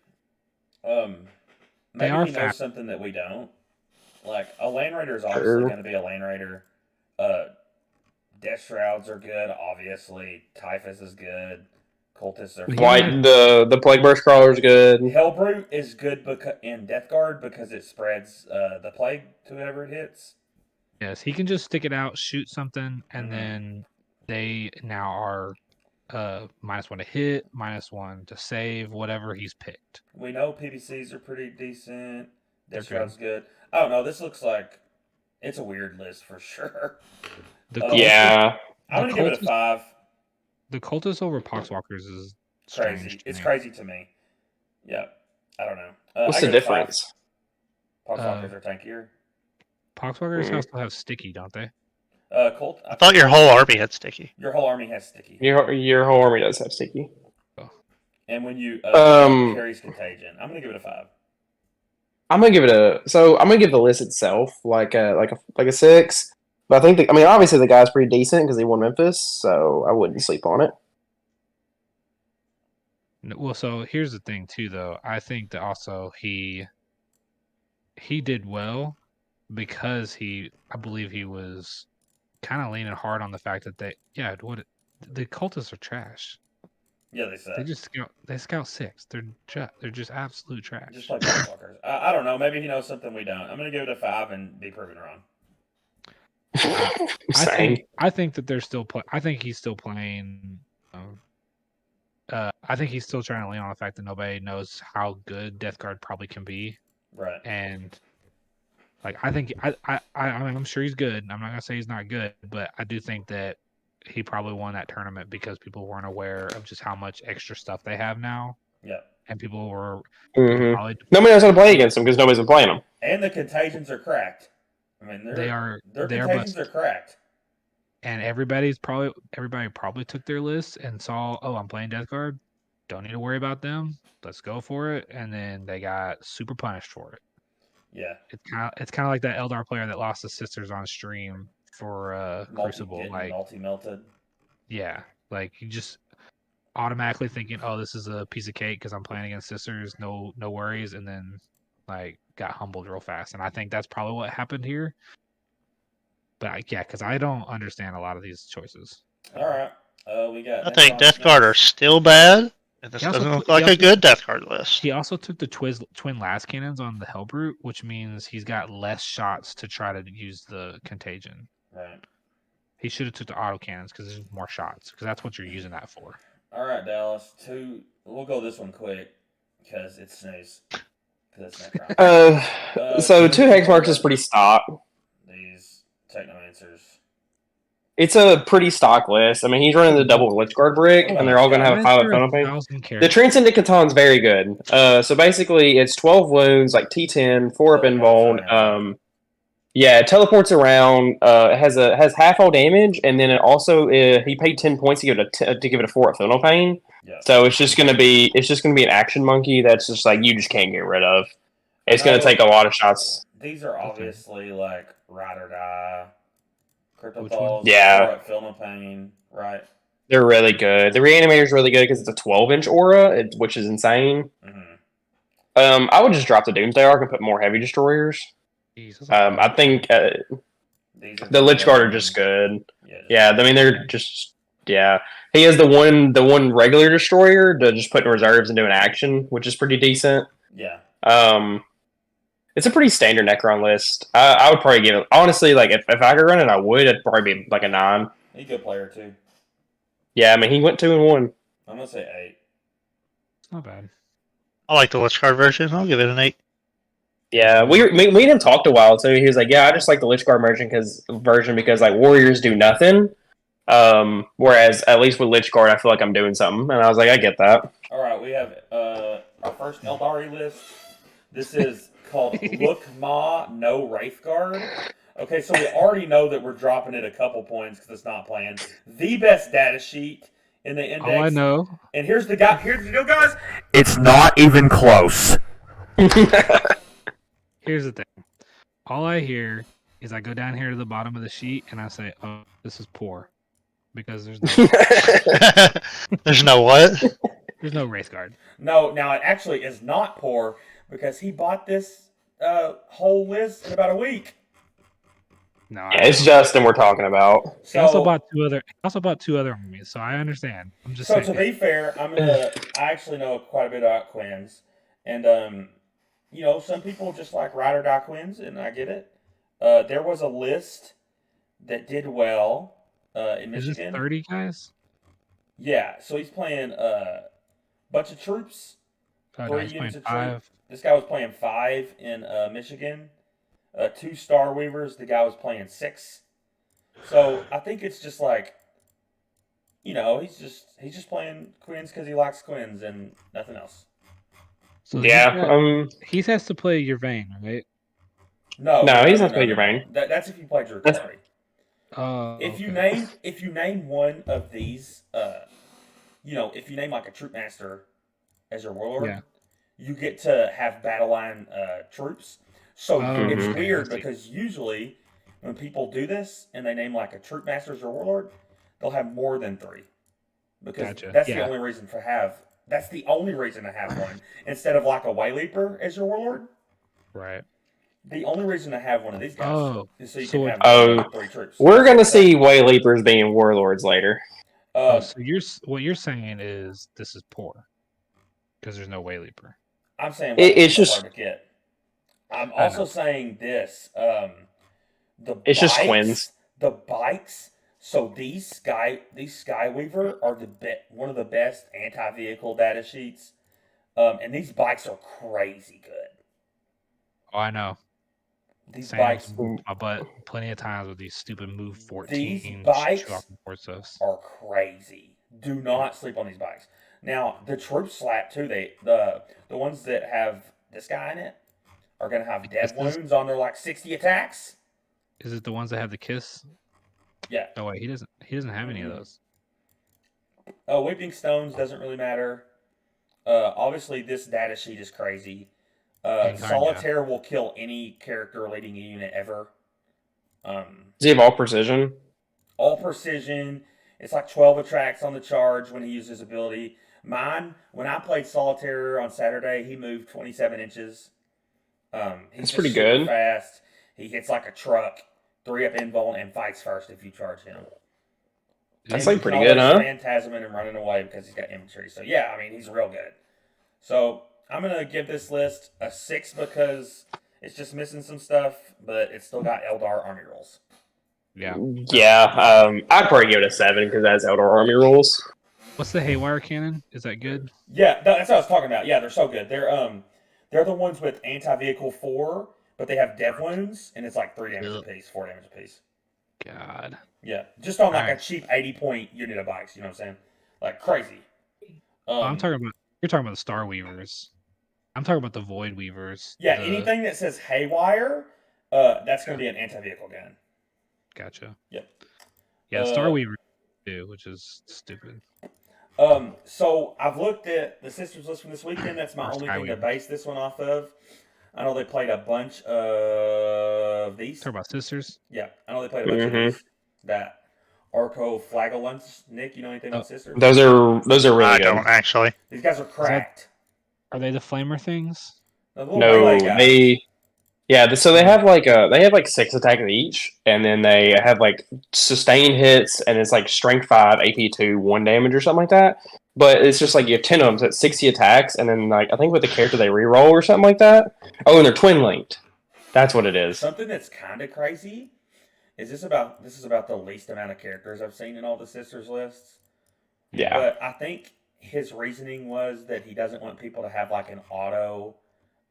Maybe he knows something that we don't. Like a Land Raider is obviously going to be a Land Raider. Death Shrouds are good, obviously. Typhus is good. Cultists are White, the Plague Burst Crawler is good. Hellbrute is good in Death Guard because it spreads the plague to whoever it hits. Yes, he can just stick it out, shoot something, and then they now are -1 to hit, -1 to save, whatever he's picked. We know PBCs are pretty decent. They're Death good. Shroud's good. I don't know. This looks like it's a weird list for sure. The Uh, cultist, Yeah. I'm gonna give it a 5. the cultist over Poxwalkers is strange. Crazy. To It's me. crazy to me. Yeah. I don't know. What's I the give it a 5. difference? Poxwalkers are tankier. Poxwalkers Hmm. also have sticky, don't they? Colt. I thought your whole army had sticky. Your whole army has sticky. Your whole army does have sticky. Oh. And when you Um, carries contagion, I'm gonna give it a 5. I'm gonna give it I'm gonna give the list itself like a 6. But I think obviously the guy's pretty decent because he won Memphis, so I wouldn't sleep on it. Well, so here's the thing too, though. I think that also he did well because I believe he was kind of leaning hard on the fact that the cultists are trash. Yeah, they suck. They scout 6. They're just absolute trash. Just like Poxwalkers. I don't know. Maybe he knows something we don't. I'm gonna give it a 5 and be proven wrong. I think that they're still I think he's still playing. I think he's still trying to lean on the fact that nobody knows how good Death Guard probably can be. Right. And like I think I'm sure he's good. I'm not gonna say he's not good, but I do think that he probably won that tournament because people weren't aware of just how much extra stuff they have now. Yeah. And people were nobody knows how to play against them because nobody's been playing them. And the contagions are cracked. I mean, their contagions are cracked. And everybody probably took their list and saw, oh, I'm playing Death Guard. Don't need to worry about them. Let's go for it. And then they got super punished for it. Yeah. It's kind of like that Eldar player that lost his sisters on stream for Crucible. Like multi-melted. Yeah, like you just automatically thinking, oh, this is a piece of cake because I'm playing against sisters. No worries. And then like got humbled real fast. And I think that's probably what happened here. But yeah, because I don't understand a lot of these choices. All right. We got. I think Death Guard are still bad, and this doesn't look like a good Death Guard list. He also took the twin last cannons on the Hellbrute, which means he's got less shots to try to use the contagion. Right. He should have took the auto cannons because there's more shots because that's what you're using that for. All right, Dallas. We'll go this one quick because it's snooze. So 2 hex marks is pretty stock. These Technomancers. It's a pretty stock list. I mean, he's running the double Lich Guard brick, and they're all going to have a pilot funnel pain. The Transcendent Caton's very good. So basically, it's 12 wounds, like T10, 4 up invuln. Yeah, it teleports around. It has half all damage, and then it also he paid 10 points to give it a 4 up funnel pain. Yeah. So it's just gonna be an action monkey that's just like you just can't get rid of. It's gonna take a lot of shots. These are obviously like ride or die. Cryptothalls, yeah. Film of Pain, right? They're really good. The Reanimator is really good because it's a 12-inch aura, which is insane. Mm-hmm. I would just drop the Doomsday Arc and put more Heavy Destroyers. I think the Lich Guard are just good. Yeah, I mean they're just He has the one regular destroyer to just put in reserves and do an action, which is pretty decent. Yeah. It's a pretty standard Necron list. I would probably give it, honestly, like if I could run it, I would. It'd probably be like a 9. He's a good player too. Yeah, I mean he went 2-1. I'm gonna say 8. It's not bad. I like the Lich Guard version. I'll give it an 8. Yeah, me and him talked a while too. He was like, "Yeah, I just like the Lich Guard version because like warriors do nothing, whereas at least with Lich Guard, I feel like I'm doing something." And I was like, "I get that." All right, we have our first Eldari list. This is called Look Ma No Wraithguard. Okay, so we already know that we're dropping it a couple points because it's not playing. The best data sheet in the index. Oh, I know. And here's the deal, guys. It's not even close. Here's the thing. All I hear is I go down here to the bottom of the sheet and I say, "Oh, this is poor," because there's no there's no what? There's no Wraith Guard. No, now it actually is not poor because he bought this whole list in about a week. No, yeah, it's Justin we're talking about. He also bought two other armies, so I understand. I'm just saying. To be fair, I actually know quite a bit about Quins, and some people just like ride or die Quins, and I get it. There was a list that did well in Michigan. Is this 30 guys? Yeah, so he's playing a bunch of troops, Oh no, 3 he's playing units of troop. 5. This guy was playing 5 in Michigan. 2 Star Weavers. The guy was playing 6. So I think it's just like, he's just playing Quins because he likes Quins and nothing else. So Yeah. he has to play your vein, right? No, no, No, no, he's no, not no, playing no, your no. main. That's if you play That's Drukari. Oh, If you okay. name one of these, if you name like a troop master as your warlord, Yeah. you get to have battle line troops. So Oh, it's okay. I weird see. because usually when people do this and they name like a troop master as your warlord, they'll have more than 3 because Gotcha. that's the Yeah. only reason for have. That's the only reason to have one instead of like a way leaper as your warlord. Right. The only reason to have one of these guys Oh, is so you can so have more Oh, than 3 troops. we're That's what gonna I'm saying. see way leapers being warlords later. Um, so what you're saying is this is poor because there's no way leaper. I'm saying way It's leaper's so hard just to get. I'm I also know. saying this. The it's just bikes, Quins. the bikes. So these Skyweaver are one of the best anti-vehicle data sheets. And these bikes are crazy good. Oh, I know. These Sam's bikes, moved my butt plenty of times with these stupid move these 14 shoot off bikes report stuffs. are crazy. Do Yeah. not sleep on these bikes. Now the troop slap too. The ones that have this guy in it are gonna have dev wounds on their like 60 attacks. Is it the ones that have the kiss? Yeah. Oh wait, he doesn't have any of Mm-mm. those. Weeping stones doesn't really matter. Obviously, this data sheet is crazy. Incarnia. Solitaire will kill any character leading a unit ever. Does he have all precision? All precision. It's like 12 attracts on the charge when he uses his ability. Mine, when I played Solitaire on Saturday, he moved 27 inches. He's That's just pretty super good. fast. He hits like a truck, 3 up invuln, and fights first if you charge him. That's And you like can pretty good, always huh? phantasm him and running away because he's got infantry. So yeah, I mean he's real good. So I'm gonna give this list a 6 because it's just missing some stuff, but it's still got Eldar army rolls. Yeah. Yeah. I'd probably give it a 7 because that's Eldar Army rules. What's the Haywire cannon? Is that good? Yeah, that's what I was talking about. Yeah, they're so good. They're the ones with anti-vehicle 4, but they have dev wounds, and it's like 3 damage Ugh. apiece, 4 damage apiece. God. Yeah, just on like a Alright. cheap 80-point unit of bikes. You know what I'm saying? Like crazy. I'm talking about you're talking about the Star Weavers. I'm talking about the Void Weavers. Yeah, The anything that says haywire, that's going to be an anti-vehicle gun. Gotcha. Yep. Yeah, Star Weavers too, which is stupid. So I've looked at the Sisters list from this weekend. That's my Or only Sky thing to Weavers. base this one off of. I know they played a bunch of these. Talk about sisters. Yeah, I know they played a bunch of these. That Arco Flagellants. Nick, you know anything about Sisters? Those are really I good. don't actually. These guys are cracked. Are they the flamer things? The little melee No, guys. so they have like 6 attacks each, and then they have like sustained hits, and it's like strength 5, AP 2, 1 damage or something like that. But it's just like you have 10 of them, so it's 60 attacks, and then like I think with the character they reroll or something like that. Oh, and they're twin linked. That's what it is. Something that's kind of crazy is this about the least amount of characters I've seen in all the Sisters lists. Yeah. But I think his reasoning was that he doesn't want people to have like an auto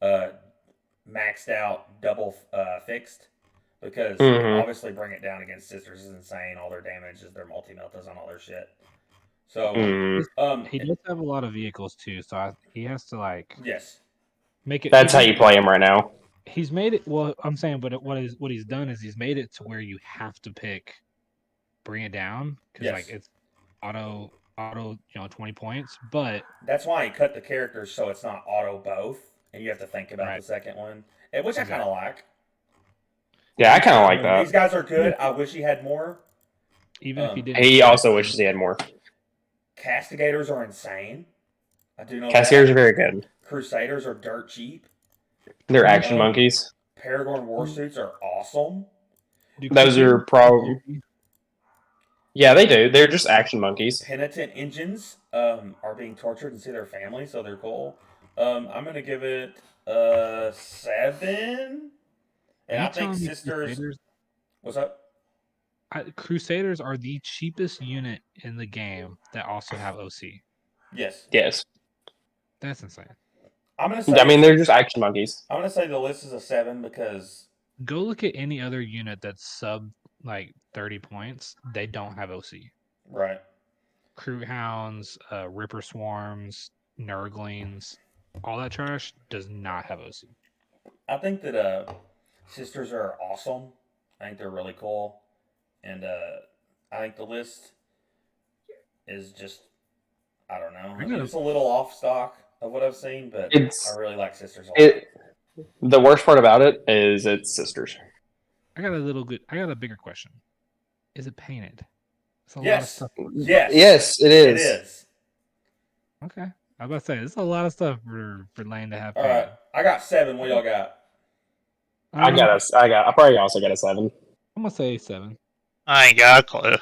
maxed out double fixed because obviously bring it down against Sisters is insane. All their damage is their multi meltas on all their shit. So He does have a lot of vehicles too, so he has to like yes, make it. That's how you play him right now. He's made it. Well, I'm saying, but what he's done is he's made it to where you have to bring it down because like it's auto 20 points, but that's why he cut the characters so it's not auto both, and you have to think about the second one, which I kind of like. Yeah, I kind of like that. These guys are good. I wish he had more. Even if he didn't, he also wishes he had more. Castigators are insane. I do know Castigators that. are very good. Crusaders are dirt cheap. They're action monkeys. Paragon Warsuits are awesome. Those are probably... Yeah, they do. They're just action monkeys. Penitent engines are being tortured and see their family, so they're cool. I'm going to give it a 7. And I think Sisters... What's up? Crusaders are the cheapest unit in the game that also have OC. Yes. Yes. That's insane. I'm gonna say. I mean, they're just action monkeys. I'm gonna say the list is a 7 because Go look at any other unit that's sub like 30 points. They don't have OC. right. Crew hounds, Ripper swarms, Nurglings, all that trash does not have OC. I think that sisters are awesome. I think they're really cool, and I think the list is just I don't know. I mean, it's a little off stock of what I've seen, but It's I really like sisters a lot. the worst part about it is it's sisters. I got a bigger question. Is it painted? It's a lot of Yes. stuff. Yes. Yes, it It is. is. Okay. I was about to say, there's a lot of stuff for Lane to have All painted. right. I got 7. What y'all got? I probably also got a 7. I'm gonna say 7. I ain't got a clue.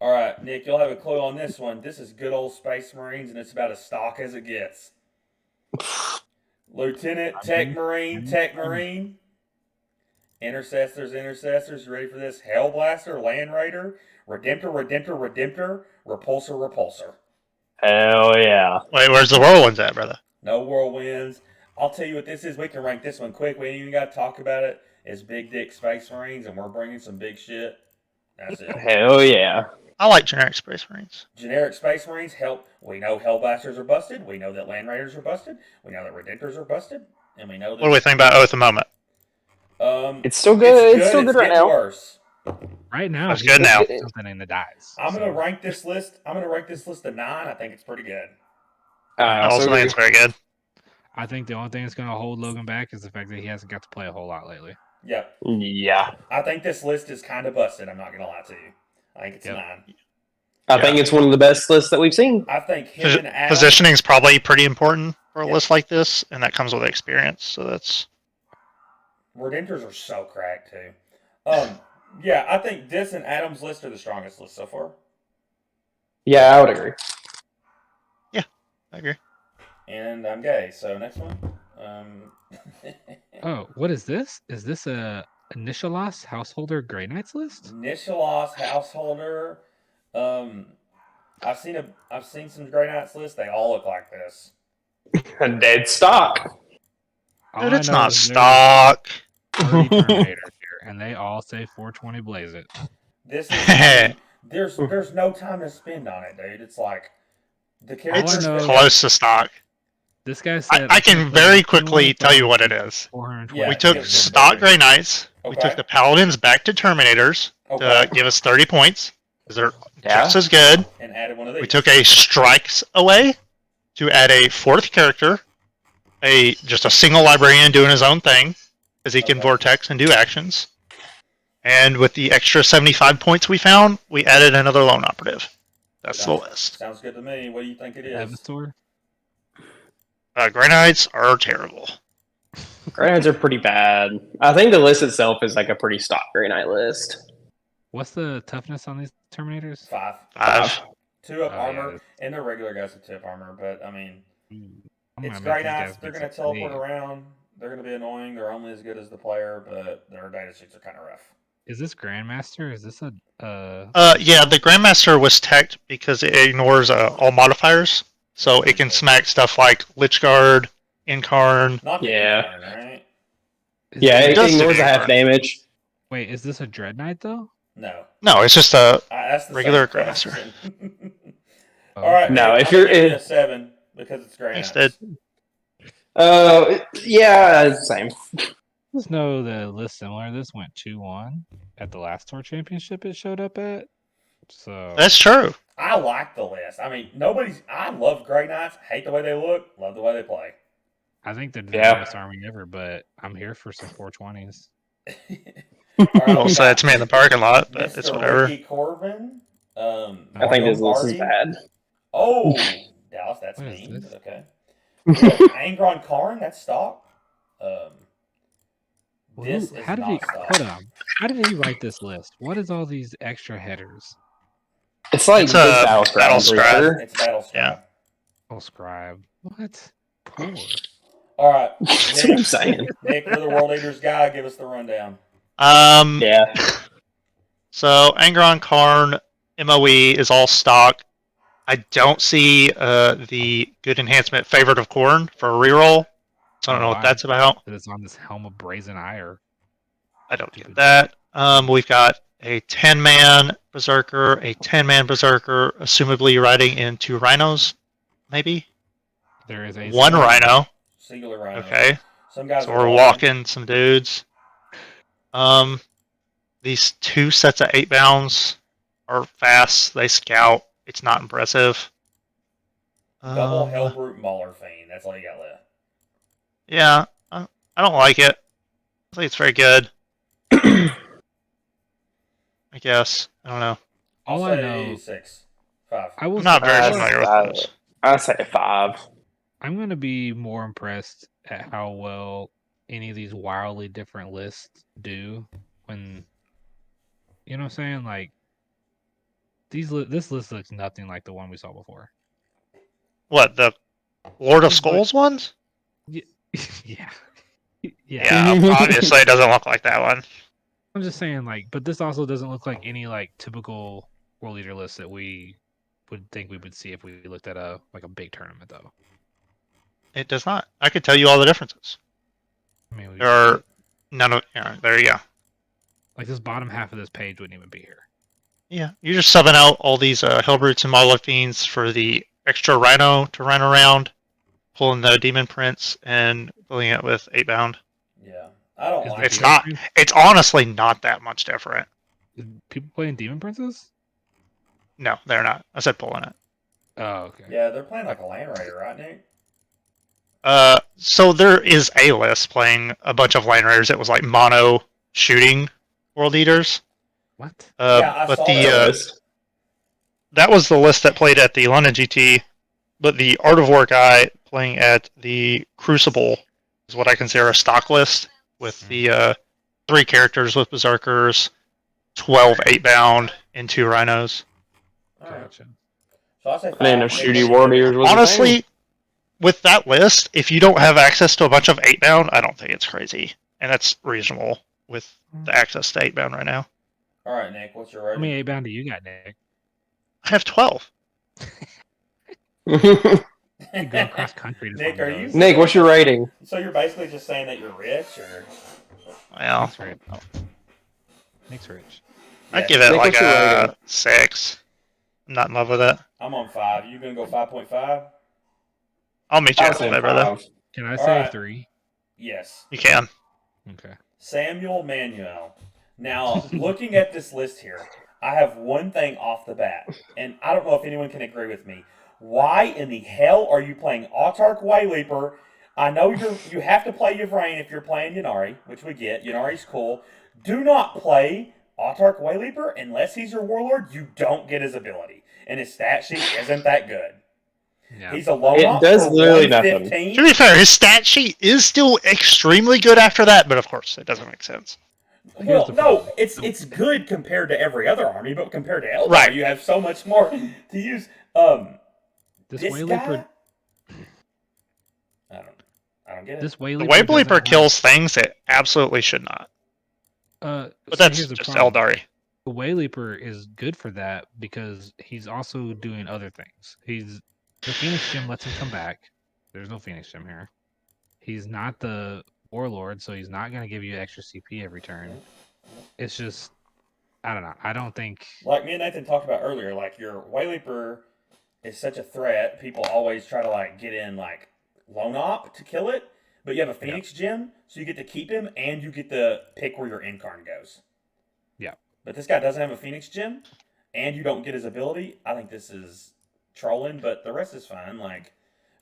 All right, Nick, you'll have a clue on this one. This is good old Space Marines, and it's about as stock as it gets. Lieutenant, Tech Marine. Intercessors. You ready for this? Hellblaster, Land Raider, Redemptor, Repulsor. Hell yeah. Wait, where's the whirlwinds at, brother? No whirlwinds. I'll tell you what this is. We can rank this one quick. We ain't even got to talk about it. It's Big Dick Space Marines, and we're bringing some big shit. That's it. Hell yeah. I like generic Space Marines. Generic Space Marines help. We know Hellblasters are busted. We know that Land Raiders are busted. We know that Redemptors are busted, and we know that. What do we think about Oath of Moment? It's still good. It's still good right now. Worse. Right now, That's he's good now. something in the dies. I'm gonna rank this list. I'm gonna rank this list a 9. I think it's pretty good. I also think it's very good. I think the only thing that's going to hold Logan back is the fact that he hasn't got to play a whole lot lately. Yep. Yeah. I think this list is kind of busted. I'm not gonna lie to you. I think it's 9. I think it's one of the best lists that we've seen. I think him and Adam. Positioning is probably pretty important for a list like this, and that comes with experience. So that's. Redemptors are so cracked too. Yeah, I think this and Adam's list are the strongest list so far. Yeah, I would agree. Yeah, I agree. And I'm gay, so next one. Oh, what is this? Is this a Initialos Householder Grey Knights list? Initialos Householder. I've seen some Grey Knights lists. They all look like this. Dead stock. Dude, it's not stock. 30 Terminators here, and they all say 420 blaze it. This is there's no time to spend on it, dude. It's like the characters. It's close to stock. This guy said I can very quickly tell you what it is. Yeah, We took stock Grey Knights. Okay. We took the Paladins back to Terminators to give us 30 points because they're just as good. And added one of these. We took a Strikes away to add a 4th character, just a single librarian doing his own thing because he can vortex and do actions. And with the extra 75 points we found, we added another lone operative. That's the list. Sounds good to me. What do you think it is? Avatar? Grey Knights are terrible. Grey Knights are pretty bad. I think the list itself is like a pretty stock Grey Knight list. What's the toughness on these Terminators? 5. 2 up Oh, armor, yeah. and their regular guys with 2 up armor. But I mean, I'm it's gonna make Grey these guys Knights. They're get going to some teleport speed. around. They're going to be annoying. They're only as good as the player, but their data sheets are kind of rough. Is this Grandmaster? Is this a Yeah, the Grandmaster was teched because it ignores all modifiers. So it can smack stuff like Lichguard, Incarn. Not the Yeah. Incarn, right? Yeah, it does ignores do the half that. damage. Wait, is this a Dread Knight though? No. No, it's just a That's the regular same Grandmaster. question. Oh, All right. No, Nick, if I'm you're gonna give it in- a 7 because it's Grey Thanks, Knights. Yeah, same. Just know the list similar. This went 2-1 at the last tour championship it showed up at. So That's true. I like the list. I mean, I love Grey Knights. Hate the way they look. Love the way they play. I think they're the Yeah. best army ever, but I'm here for some 420s. All right, Don't we say got it's me in the parking lot, but Mr. it's whatever. Ricky Corbin. I think this list is bad. Oh, Dallas, that's What is mean. this? Okay. Angron Karn, that's stock. This is How did not he stock. hold on? How did he write this list? What is all these extra headers? It's like It's big a battle scribe. battle I'm pretty scribe. sure. It's Battle Scribe. Oh, scribe. What? Poor. All right, That's what I'm saying. Nick, you're the World Eaters guy. Give us the rundown. Yeah. So Angron Karn MOE is all stock. I don't see the good enhancement Favorite of Corn for a reroll. So I don't know what Why? that's about. That it's on this Helm of Brazen Ire. I don't get Stupid. that. We've got a 10-man Berserker, a 10-man Berserker, assumably riding into Rhinos, maybe? There is a One single Rhino. Singular Rhino. Okay. Some guys So are we're walking some dudes. These 2 sets of 8 bounds are fast. They scout. It's not impressive. Double Hellbrute and Baller Fiend. That's all you got left. Yeah, I don't like it. I think it's very good. I guess. I don't know. I'll All say I know, 6. 5. I will I'm not say, very I, familiar with I, those. I say 5. I'm going to be more impressed at how well any of these wildly different lists do when, you know what I'm saying? Like, this list looks nothing like the one we saw before. What, the Lord of Just like- Skulls ones? Yeah. Yeah. Yeah, obviously it doesn't look like that one. I'm just saying, like, but this also doesn't look like any like typical world leader list that we would think we would see if we looked at a big tournament, though. It does not. I could tell you all the differences. I mean, There are none of. Yeah, there you go. like this bottom half of this page wouldn't even be here. Yeah, you're just subbing out all these Hellbrutes and Molothians for the extra Rhino to run around, pulling the Demon Prince and filling it with 8 bound. Yeah. I don't Is like the It's it. Demon not. Prince- It's honestly not that much different. Is people playing Demon Princes? No, they're not. I said pulling it. Oh, okay. Yeah, they're playing like a Land Raider, right, Nick? So there is a list playing a bunch of Land Raiders. It was like mono shooting world eaters. What? Yeah, I But saw the that. that was the list that played at the London GT. But the Art of War guy playing at the Crucible is what I consider a stock list with the 3 characters with Berserkers, 12 8 bound, and 2 Rhinos. All right. Gotcha. So I say 5. I didn't know Nick, Shooty what do you Warriors think? was a thing. Honestly, with that list, if you don't have access to a bunch of 8 bound, I don't think it's crazy. And that's reasonable with the access to 8 bound right now. All right, Nick, what's your How rating? many 8 bound do you got, Nick? I have 12. You go across country to Nick, find are you? those. Nick, what's your rating? So you're basically just saying that you're rich, or? Well, Nick's rich. Nick's rich. I'd Yeah, give it Nick, like what's your a rating? 6. I'm not in love with it. I'm on 5. You gonna go 5.5? I'll meet you I was saying halfway, brother. 5. Can I All say right. 3? Yes. You can. Okay. Samuel Manuel. Now, looking at this list here, I have one thing off the bat, and I don't know if anyone can agree with me. Why in the hell are you playing Autarch Wayleaper? I know you have to play Yvrain if you're playing Yanari, which we get. Yanari's cool. Do not play Autarch Wayleaper unless he's your warlord. You don't get his ability, and his stat sheet isn't that good. Yeah. He's a low It op does for literally nothing. 115. To be fair, his stat sheet is still extremely good after that, but of course, it doesn't make sense. Well, the no, problem. it's good compared to every other army, but compared to Eldar, Right. you have so much more to use. This This Wayleaper, guy, I don't get it. this The Wayleaper, Wayleaper kills things it absolutely should not. But But that's just Eldari. The Wayleaper is good for that because he's also doing other things. The Phoenix Gem lets him come back. There's no Phoenix Gem here. He's not the Warlord, so he's not going to give you extra CP every turn. It's just, I don't know. I don't think. Like me and Nathan talked about earlier, like your Wayleaper is such a threat. People always try to like get in like lone op to kill it, but you have a Phoenix Gem, so you get to keep him and you get to pick where your Incarn goes. Yeah. But this guy doesn't have a Phoenix Gem, and you don't get his ability. I think this is trolling, but the rest is fine. Like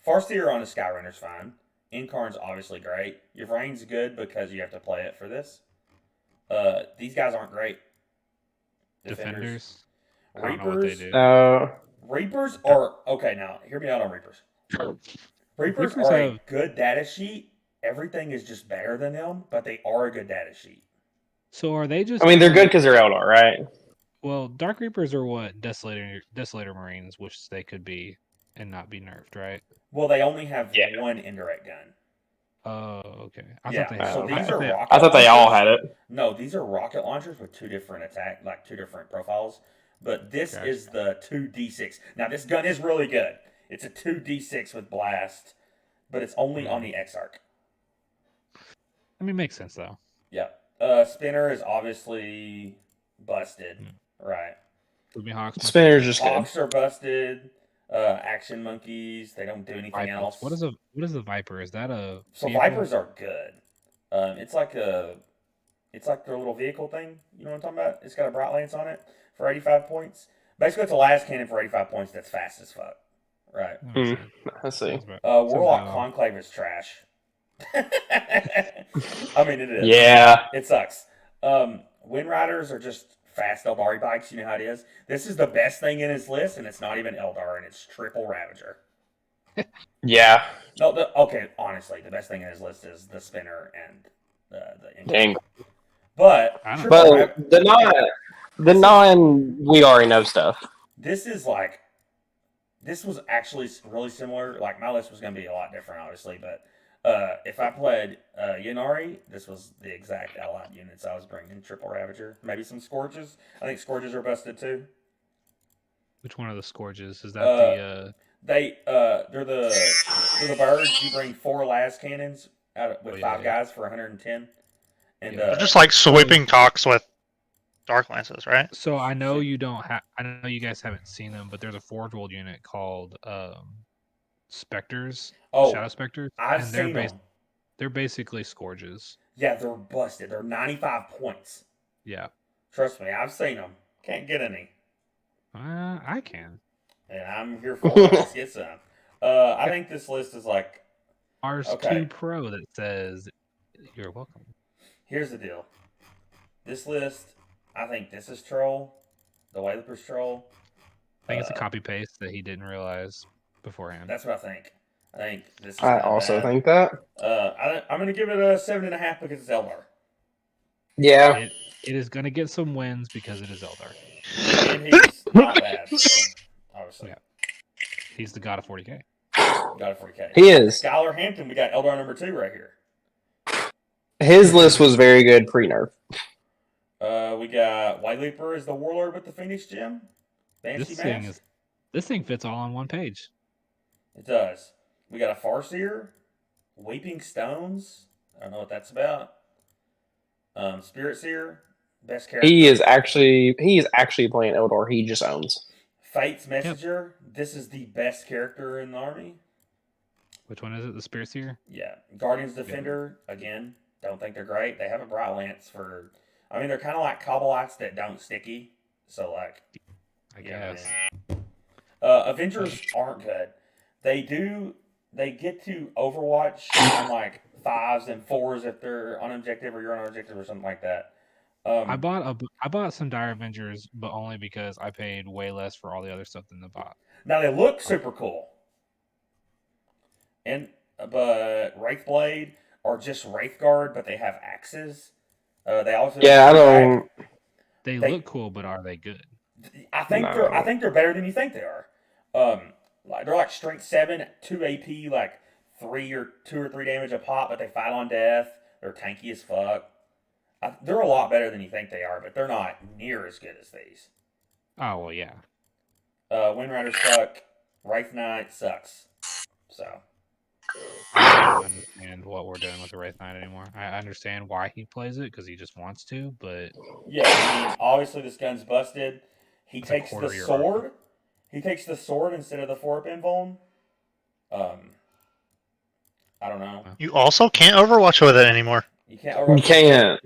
Farseer on a Skyrunner's fine. Incarn's obviously great. Your Vrain's good because you have to play it for this. These guys aren't great. Defenders. I don't know what they Reapers. do. Reapers are okay. Now, hear me out on Reapers. Reapers are a good data sheet. Everything is just better than them, but they are a good data sheet. So are they just? I mean, they're good because they're Eldar, right? Well, Dark Reapers are what Desolator Marines, which they could be and not be nerfed, right? Well, they only have Yeah. one indirect gun. Oh, okay. I Yeah, thought they had. so these are I rocket I thought they all launchers. had it. No, these are rocket launchers with two different two different profiles. But this Gotcha. is the 2d6. Now this gun is really good. It's a 2d6 with blast, but it's only on the X-Arc. I mean, makes sense though. Yeah. Spinner is obviously busted. Right. Ruby Hawks. my Spinner's favorite. just good. Hawks are busted. Action monkeys, they don't do anything Vipers. else. What is the Viper? Is that a So vehicle? Vipers are good. It's like their little vehicle thing. You know what I'm talking about? It's got a bright lance on it for 85 points. Basically, it's a las cannon for 85 points. That's fast as fuck. Right. That makes Hmm. sense. I see. Sounds about- Warlock sounds about- Conclave is trash. I mean, it is. Yeah. It sucks. Wind Riders are just fast Eldari bikes. You know how it is. This is the best thing in his list, and it's not even Eldar, and it's triple Ravager. Yeah. No, okay. Honestly, the best thing in his list is the Spinner and the Dang. But I don't triple But the non we already know stuff. this is like this was actually really similar. Like my list was going to be a lot different, obviously, but if I played Yanari, this was the exact allied units I was bringing. Triple Ravager, maybe some Scourges. I think Scourges are busted too. Which one of the Scourges is that? They're the birds. You bring 4 las cannons with 5 guys for 110. And They're just like sweeping cocks with dark lances, right? So I know you don't have. I know you guys haven't seen them, but there's a Forge World unit called Spectres. Shadow Spectres. I've seen them. They're basically Scourges. Yeah, they're busted. They're 95 points. Yeah. Trust me, I've seen them. Can't get any. I can. And I'm here for it. Let's get some. I think this list is like Ars Okay. 2 Pro that says you're welcome. Here's the deal. This list, I think this is troll. The Wayleaper's troll. I think it's a copy paste that he didn't realize beforehand. That's what I think. I think this is I kinda also bad. think that. I'm going to give it a 7.5 because it's Eldar. Yeah. It is going to get some wins because it is Eldar. And he's not bad, so, obviously. Yeah. He's the god of 40k. Got a 40k. He is. Skylar Hampton, we got Eldar number 2 right here. His list was very good pre-nerf. We got White Leaper as the warlord with the Phoenix Gem. Banshee This thing fits all on one page. It does. We got a Farseer, Weeping Stones. I don't know what that's about. Spirit Seer, best character. He is actually playing Eldor. He just owns. Fate's Messenger. This is the best character in the army. Which one is it? The Spirit Seer? Yeah. Guardian's Defender. Again, don't think they're great. They have a Bright Lance for. I mean, they're kind of like Cobbleites that don't sticky. So like. I guess. Avengers aren't good. They get to Overwatch on like 5s and 4s if they're on objective or you're on objective or something like that. I bought some Dire Avengers, but only because I paid way less for all the other stuff than the bot. Now they look super cool. But Wraithblade are just Wraithguard, but they have axes. They also Yeah, I don't. They look cool, but are they good? I think they're better than you think they are. They're like strength 7, 2 AP, like 2 or 3 damage a pop, but they fight on death. They're tanky as fuck. They're a lot better than you think they are, but they're not near as good as these. Oh well, yeah. Wind Rider suck. Wraith Knight sucks. So. I don't understand what we're doing with the Wraith Knight anymore. I understand why he plays it because he just wants to, but Yeah, I mean, obviously this gun's busted. He That's takes a quarter the of your sword. armor. He takes the sword instead of the 4-up invuln. I don't know. You also can't Overwatch with it anymore. You can't. You can't.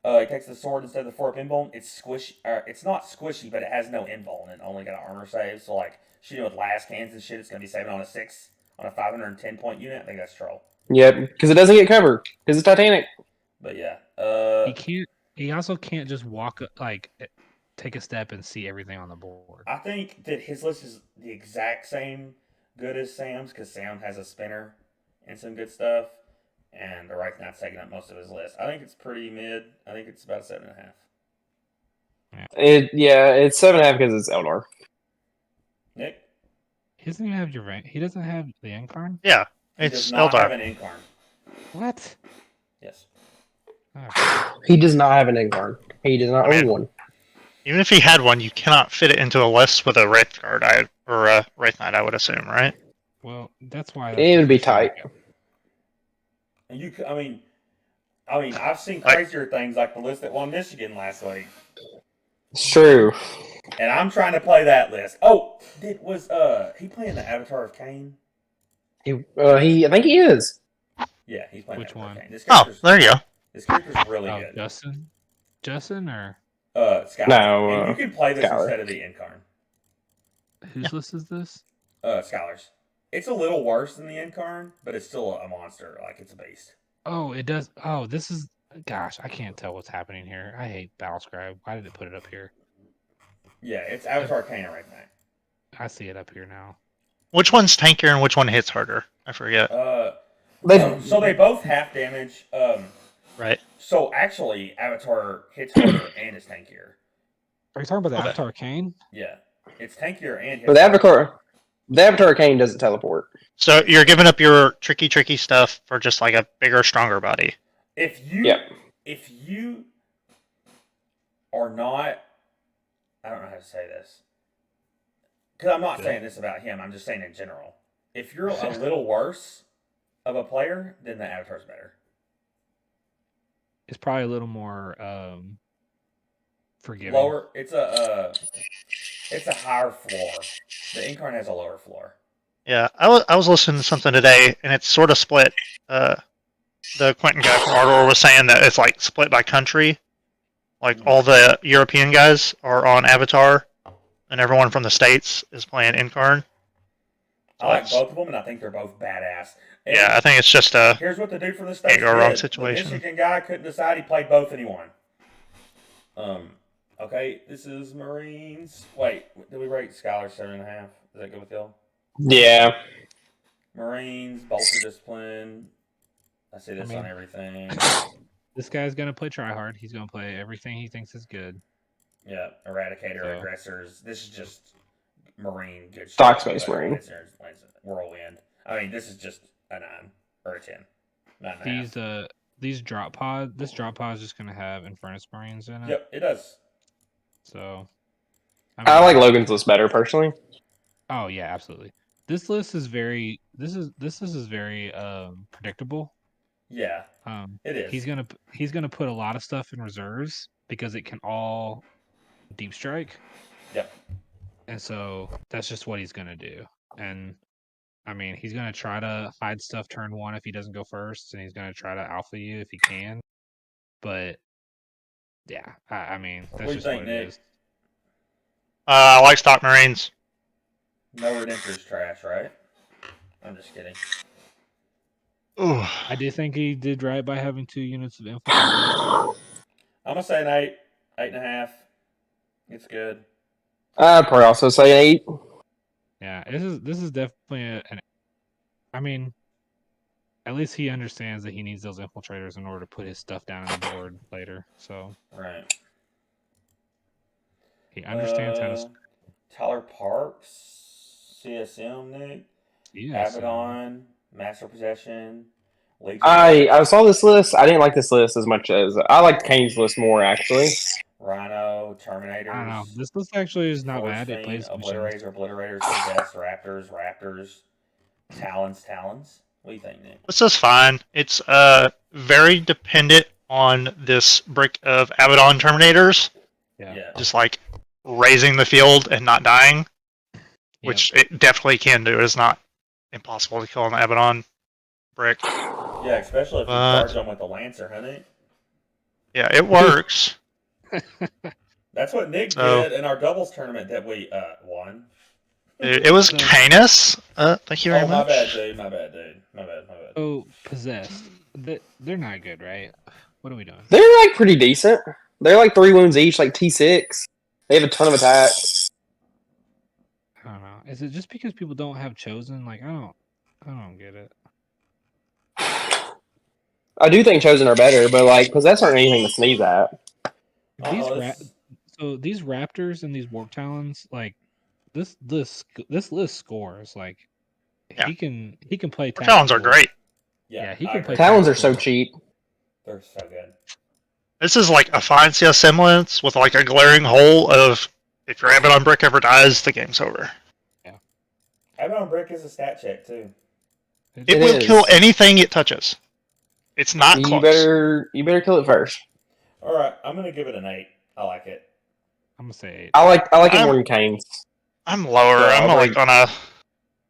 He takes the sword instead of the 4-up invuln. It's squishy. It's not squishy, but it has no invuln and only got an armor save. So like shooting with las cannons and shit, it's gonna be saving on a 6 on a 510 point unit. I think that's troll. Yep, because it doesn't get covered because it's Titanic. But yeah. he can't. He also can't just walk take a step and see everything on the board. I think that his list is the exact same good as Sam's because Sam has a spinner and some good stuff, and the Wraith Knight's taking up most of his list. I think it's pretty mid. I think it's about 7.5. It's 7.5 because it's Eldor. Nick, He doesn't even have your rank. He doesn't have the Incarn. Yeah, he it's does not have Eldar. an Incarn. What? Yes. Oh, He does not have an Incarn. He does not I mean- own one. Even if he had one, you cannot fit it into a list with a Wraith Guard or a Wraith Knight, I would assume, right? well, that's why. It would be tight. And you, I mean, I've seen Like- crazier things like the list that won Michigan last week, It's true. and I'm trying to play that list. Oh, was he playing the Avatar of Cain? I think he is. Yeah, he's playing Which Avatar one? of Cain. Oh, there you go. This character's really Oh, good. Justin or Skylar. No, And you can play this Skylar. instead of the Incarn. whose list is this? Skylar's. It's a little worse than the Incarn, but it's still a monster. Like, it's a beast. Oh, it does. Oh, this is. Gosh, I can't tell what's happening here. I hate Battlescribe. Why did it put it up here? Yeah, it's Avatar Cain right now. I see it up here now. Which one's tankier and which one hits harder? I forget. So they both half damage. Right. So actually, Avatar hits harder and is tankier. Are you talking about the Okay. Avatar Kane? Yeah, it's tankier and hits But the harder. Avatar Kane doesn't teleport. So you're giving up your tricky stuff for just like a bigger, stronger body. If you Yep. if you are not, I don't know how to say this, because I'm not saying this about him. I'm just saying in general. If you're a little worse of a player, then the Avatar's better. It's probably a little more forgiving. Lower. It's a higher floor. The Incarn has a lower floor. Yeah, I was listening to something today, and it's sort of split. The Quentin guy from Ardor was saying that it's like split by country. Like all the European guys are on Avatar, and everyone from the States is playing Incarn. I like both of them, and I think they're both badass. And Yeah, I think it's just a here's what the dude from the States Can't go wrong did. situation. The Michigan guy couldn't decide. He played both, and he won. Okay, this is Marines. Wait, did we rate Skylar 7.5? Does that go with y'all? Yeah. Marines, Bolter Discipline. I see this on everything. This guy's gonna play tryhard. He's gonna play everything he thinks is good. Yeah, Eradicator, So- Aggressors. This is just Marine good shit. Stock Space Marine. Whirlwind. I mean, this is just a 9 or a 10. 9.5. These drop pod. This drop pod is just gonna have Infernus Marines in it. Yep, it does. So. I like Logan's list better personally. Oh yeah, absolutely. This list is very. This is very predictable. Yeah, it is. He's gonna put a lot of stuff in reserves because it can all deep strike. Yep. And so that's just what he's gonna do. And I mean, he's gonna try to hide stuff turn 1 if he doesn't go first, and he's gonna try to alpha you if he can. But yeah, I mean, that's What do you just think, what Nick? it is. I like Stock Marines. No Redemptor's trash, right? I'm just kidding. Ooh. I do think he did right by having 2 units of infantry. I'm gonna say an 8, 8.5. It's good. I'd probably also say 8. Yeah, this is definitely an. I mean, at least he understands that he needs those infiltrators in order to put his stuff down on the board later. So Right. he understands how to. Tyler Parks, CSM, Nick. Yeah, Abaddon, Master Possession, Legion. I saw this list. I didn't like this list as much as I liked Kane's list more actually. Rhino, Terminators. I don't know. This list actually is not Force bad. It Fiend, plays Obliterators, Possessed, Raptors, Talons. What do you think, Nick? This is fine. It's very dependent on this brick of Abaddon Terminators, Yeah. just like raising the field and not dying, which it definitely can do. It's not impossible to kill an Abaddon brick. Yeah, especially if you charge them with the Lancer, honey. Yeah, it works. That's what Nick So- did in our doubles tournament that we won. It was Canis. Thank you very Oh, my much. bad, dude. My bad. Oh, possessed. They're not good, right? What are we doing? They're like pretty decent. They're like 3 wounds each, like T6. They have a ton of attacks. I don't know. Is it just because people don't have chosen? Like I don't get it. I do think Chosen are better, but like Possessed aren't anything to sneeze at. So these Raptors and these Warp Talons, like this list scores. Like Yeah. he can play. Talons are tactical. great. Yeah, he I can agree. play Talons are tactical. so cheap. They're so good. This is like a fancy semblance with like a glaring hole of if your Abaddon brick ever dies, the game's over. Abaddon Brick is a stat check too. It It will kill is. anything it touches. It's not You close. better kill it first. All right, I'm gonna give it an 8. I like it. I'm gonna say 8. I like it I'm- more than Kane's. I'm lower. So I'm I'll like break- on a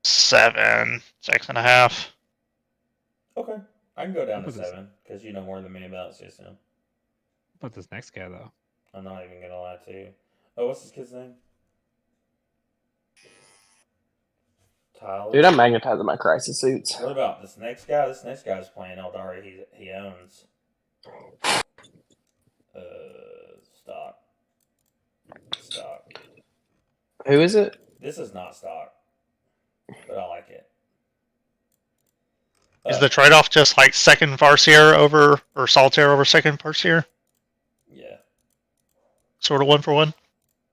7, 6.5. Okay, I can go down to What is this? 7 because you know more than me about system. What about this next guy though? I'm not even gonna lie to you. Oh, what's this kid's name? Tyler. Dude, I'm magnetizing my crisis suits. What about this next guy? This next guy's playing Eldari. He owns. Stock. Stock. Who is it? This is not stock, but I like it. Is the trade-off just like second Farseer over or Solitaire over second Farseer? Yeah. Sort of 1-for-1.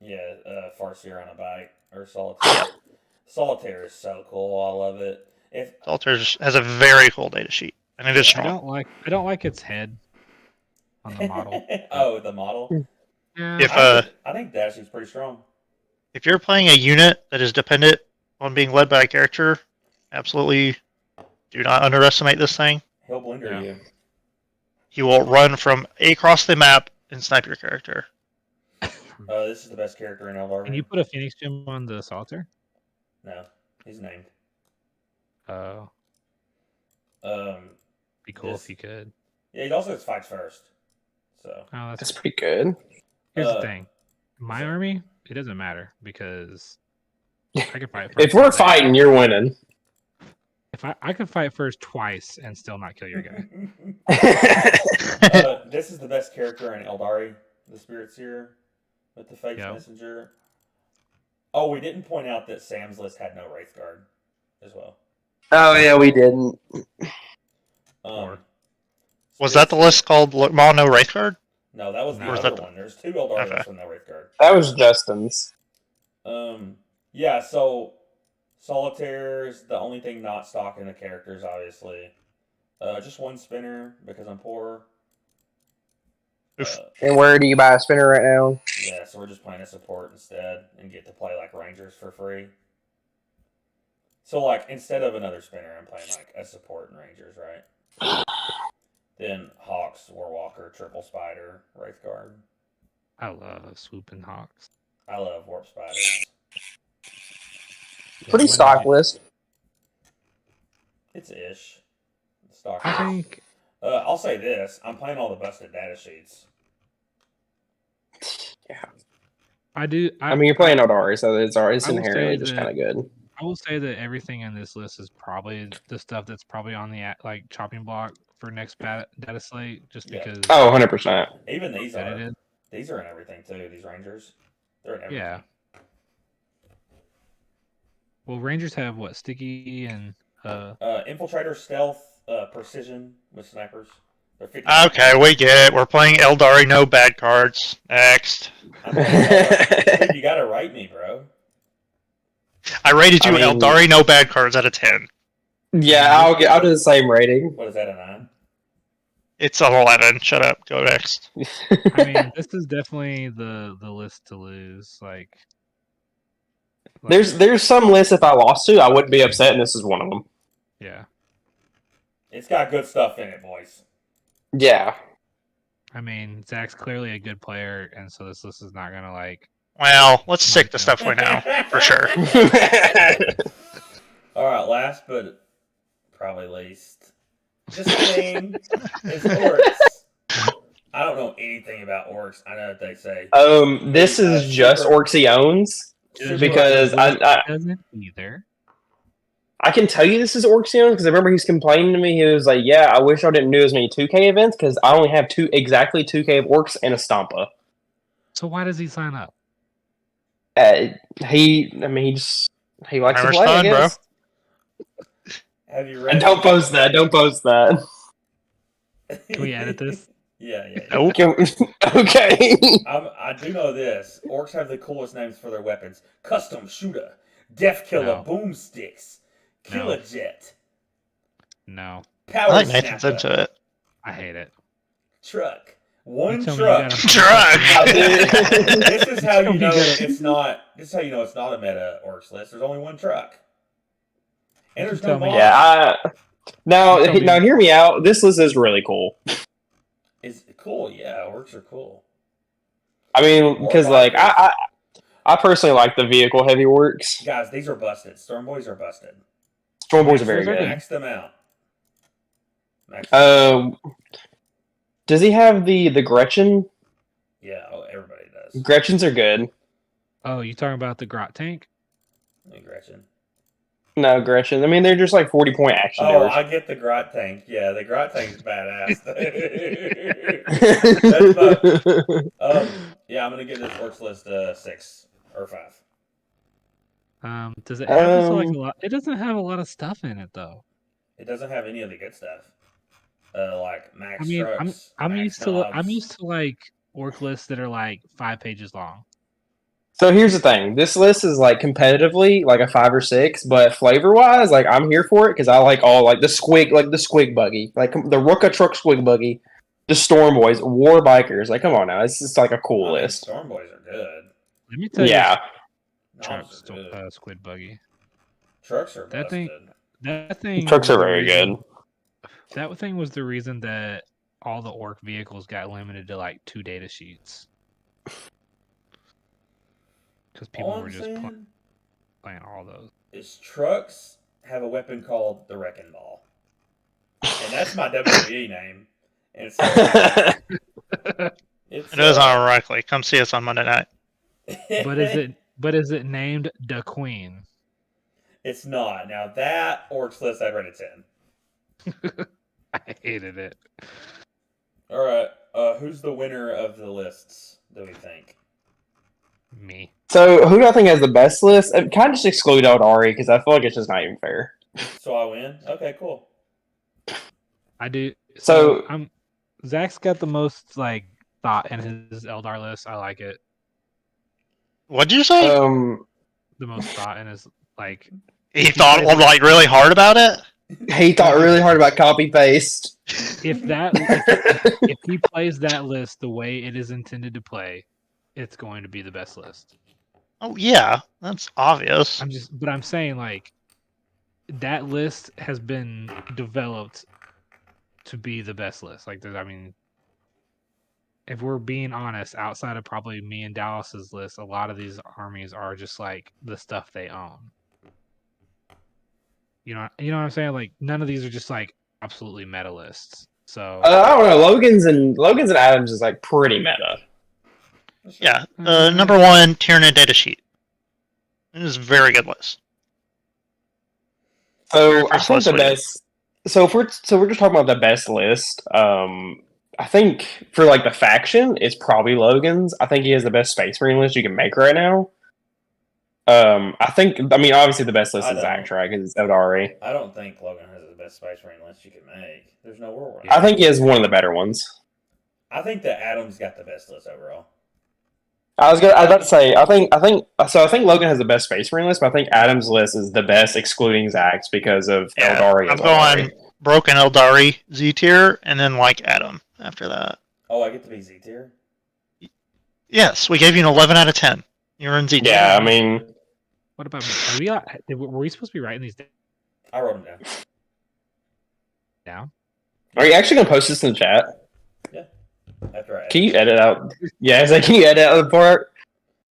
Yeah, Farseer on a bike or Solitaire. Solitaire is so cool. I love it. If Solitaire has a very cool data sheet, and it is I strong. don't like its head on the model. Oh, the model. Yeah. If I think Dashy's pretty strong. if you're playing a unit that is dependent on being led by a character, absolutely do not underestimate this thing. He'll blender Yeah. you. He will run from across the map and snipe your character. This is the best character in Eldari. Can you put a Phoenix gem on the Solitaire? No, he's named. Be cool This- if you could. Yeah, he also has fights first. So Oh, That's pretty good. here's Uh, the thing. My army, it doesn't matter because I can fight first. If we're all day. fighting, you're winning. If I could fight first twice and still not kill your guy. this is the best character in Eldari, the Spirit Seer, with the Faith Yep. Messenger. Oh, we didn't point out that Sam's list had no Wraith Guard as well. Oh yeah, we didn't. Was that the list called Mono Wraith Guard? No, that was the Or is other that one. There's 2 Eldari Okay. lists with no Wraith Guard. That was Justin's. Yeah, so Solitaire is the only thing not stock in the characters, obviously. Just 1 spinner because I'm poor. Oof. And where do you buy a spinner right now? Yeah, so we're just playing a support instead and get to play like Rangers for free. So like instead of another spinner, I'm playing like a support and Rangers, right? Then Hawks, Warwalker, Triple Spider, Wraith Guard. I love swooping hawks. I love Warp Spiders. Pretty when stock did you- list. It's ish. Stock. I think I'll say this: I'm playing all the busted data sheets. I do. I mean, you're playing Eldari, so it's I will inherently say just that- kind of good. I will say that everything in this list is probably the stuff that's probably on the like chopping block for next data slate, just Yeah. because Oh, 100%. Even these that it are. is. These are in everything too. These Rangers, they're in everything. Yeah. Well, Rangers have what, sticky and Infiltrator, stealth, precision with snipers. They're 50. Okay, we get it. We're playing Eldari, no bad cards. Next. I'm playing Eldari. Dude, you gotta write me, bro. I rated you I mean- Eldari, no bad cards out of 10. Yeah, I'll do the same rating. What is that, a 9? It's an 11. Shut up. Go next. I mean, this is definitely the list to lose. Like There's some lists if I lost to, I wouldn't be upset, and this is one of them. yeah. It's got good stuff in it, boys. Yeah. I mean, Zach's clearly a good player, and so this list is not gonna like. Well, let's stick to stuff we know, for sure. All right, last but probably least, just kidding, is orcs. I don't know anything about orcs. I know that they say This is just orcs he owns, because I Doesn't either. I can tell you this is orcs he owns, because I remember he's complaining to me. He was like, "Yeah, I wish I didn't do as many 2K events because I only have exactly 2K of orcs and a Stompa." So why does he sign up? He likes to Irish play. I fun, bro. guess. Have you read? Don't post that. Don't post that. Can we edit this? Yeah. Nope. Okay. I do know this. Orcs have the coolest names for their weapons: Custom Shooter, Death Killer, No. Boomsticks, Killer Jet. No. Power I think Nathan's snapper. into it. I hate it. Truck. You One tell me you truck. got a Truck. This is how tell you me you know gotta- it's not. This is how you know it's not a meta orcs list. There's only one truck, and You there's tell no me- mod. Yeah, You tell me- now hear me out. This list is really cool. It's cool. Yeah, orcs are cool. I mean, War because like bikers. I personally like the vehicle heavy orcs. Guys, these are busted. Storm boys are busted. Storm boys are very Those are good. Max them out. Max them out. Does he have the Gretchen? Yeah, everybody does. Gretchens are good. Oh, you talking about the grot tank? Hey, Gretchen. No, Gretchen. I mean, they're just like 40-point action Oh, doers. I get the grot tank. Yeah, the grot tank's badass. That's my. Yeah, I'm gonna give this orcs list 6 or 5. Does it have just like a Um, lot? It doesn't have a lot of stuff in it though. It doesn't have any of the good stuff. Like max I mean, trucks. I'm max used to knobs. like orc lists that are like 5 pages long. so here's the thing. This list is like competitively like a 5 or 6, but flavor wise, like I'm here for it because I like all like the squig buggy, like the Rooka truck squig buggy, the Storm Boys, War Bikers. Like, come on now, it's just like a cool I mean, list. Storm boys are good. Let me tell you, Yeah. Knobs are good. squid buggy. Trucks are That busted. thing. Trucks was are the very reason- good. That thing was the reason that all the orc vehicles got limited to like 2 data sheets. Because people All were I'm just saying playing all those. is trucks have a weapon called the Wrecking Ball, and that's my WWE name. And so it's It is ironically. Come see us on Monday night. But is it named the Queen? It's not. Now that orcs list I'd rate a 10. I hated it. All right. Who's the winner of the lists? Do we think? Me. So who do I think has the best list? Kind of just exclude Eldari because I feel like it's just not even fair. So I win. Okay, cool. I do. So- I'm. Zach's got the most like thought in his Eldar list. I like it. What'd you say? The most thought in his like. He thought like really hard about it. He thought really hard about copy paste. If he plays that list the way it is intended to play, it's going to be the best list. Oh yeah, that's obvious. I'm saying like that list has been developed to be the best list. Like, I mean, if we're being honest, outside of probably me and Dallas's list, a lot of these armies are just like the stuff they own. You know what I'm saying? Like, none of these are just like absolutely meta lists. So I don't know. Logan's and Adams is like pretty meta. Yeah, number 1 Tyranid data sheet. It is a very good list. So I Very think the first best. So if we're just talking about the best list, I think for like the faction, it's probably Logan's. I think he has the best Space Marine list you can make right now. I mean, obviously the best list I is don't. Actra because it's Eldari. I don't think Logan has the best Space Marine list you can make. There's no world. I think he has one of the better ones. I think that Adams got the best list overall. I was about to say, I think Logan has the best Space Marine list, but I think Adam's list is the best excluding Zax because of Yeah, Eldari. I'm as Eldari. going Broken Eldari Z tier, and then like Adam after that. Oh, I get to be Z tier? Yes, we gave you an 11 out of 10. You're in Z tier. Yeah, I mean, what about me? Were we supposed to be writing these I wrote them down. down? are you actually gonna post this in the chat? After I Can you edit out? Yeah, it's like, can you edit out the part?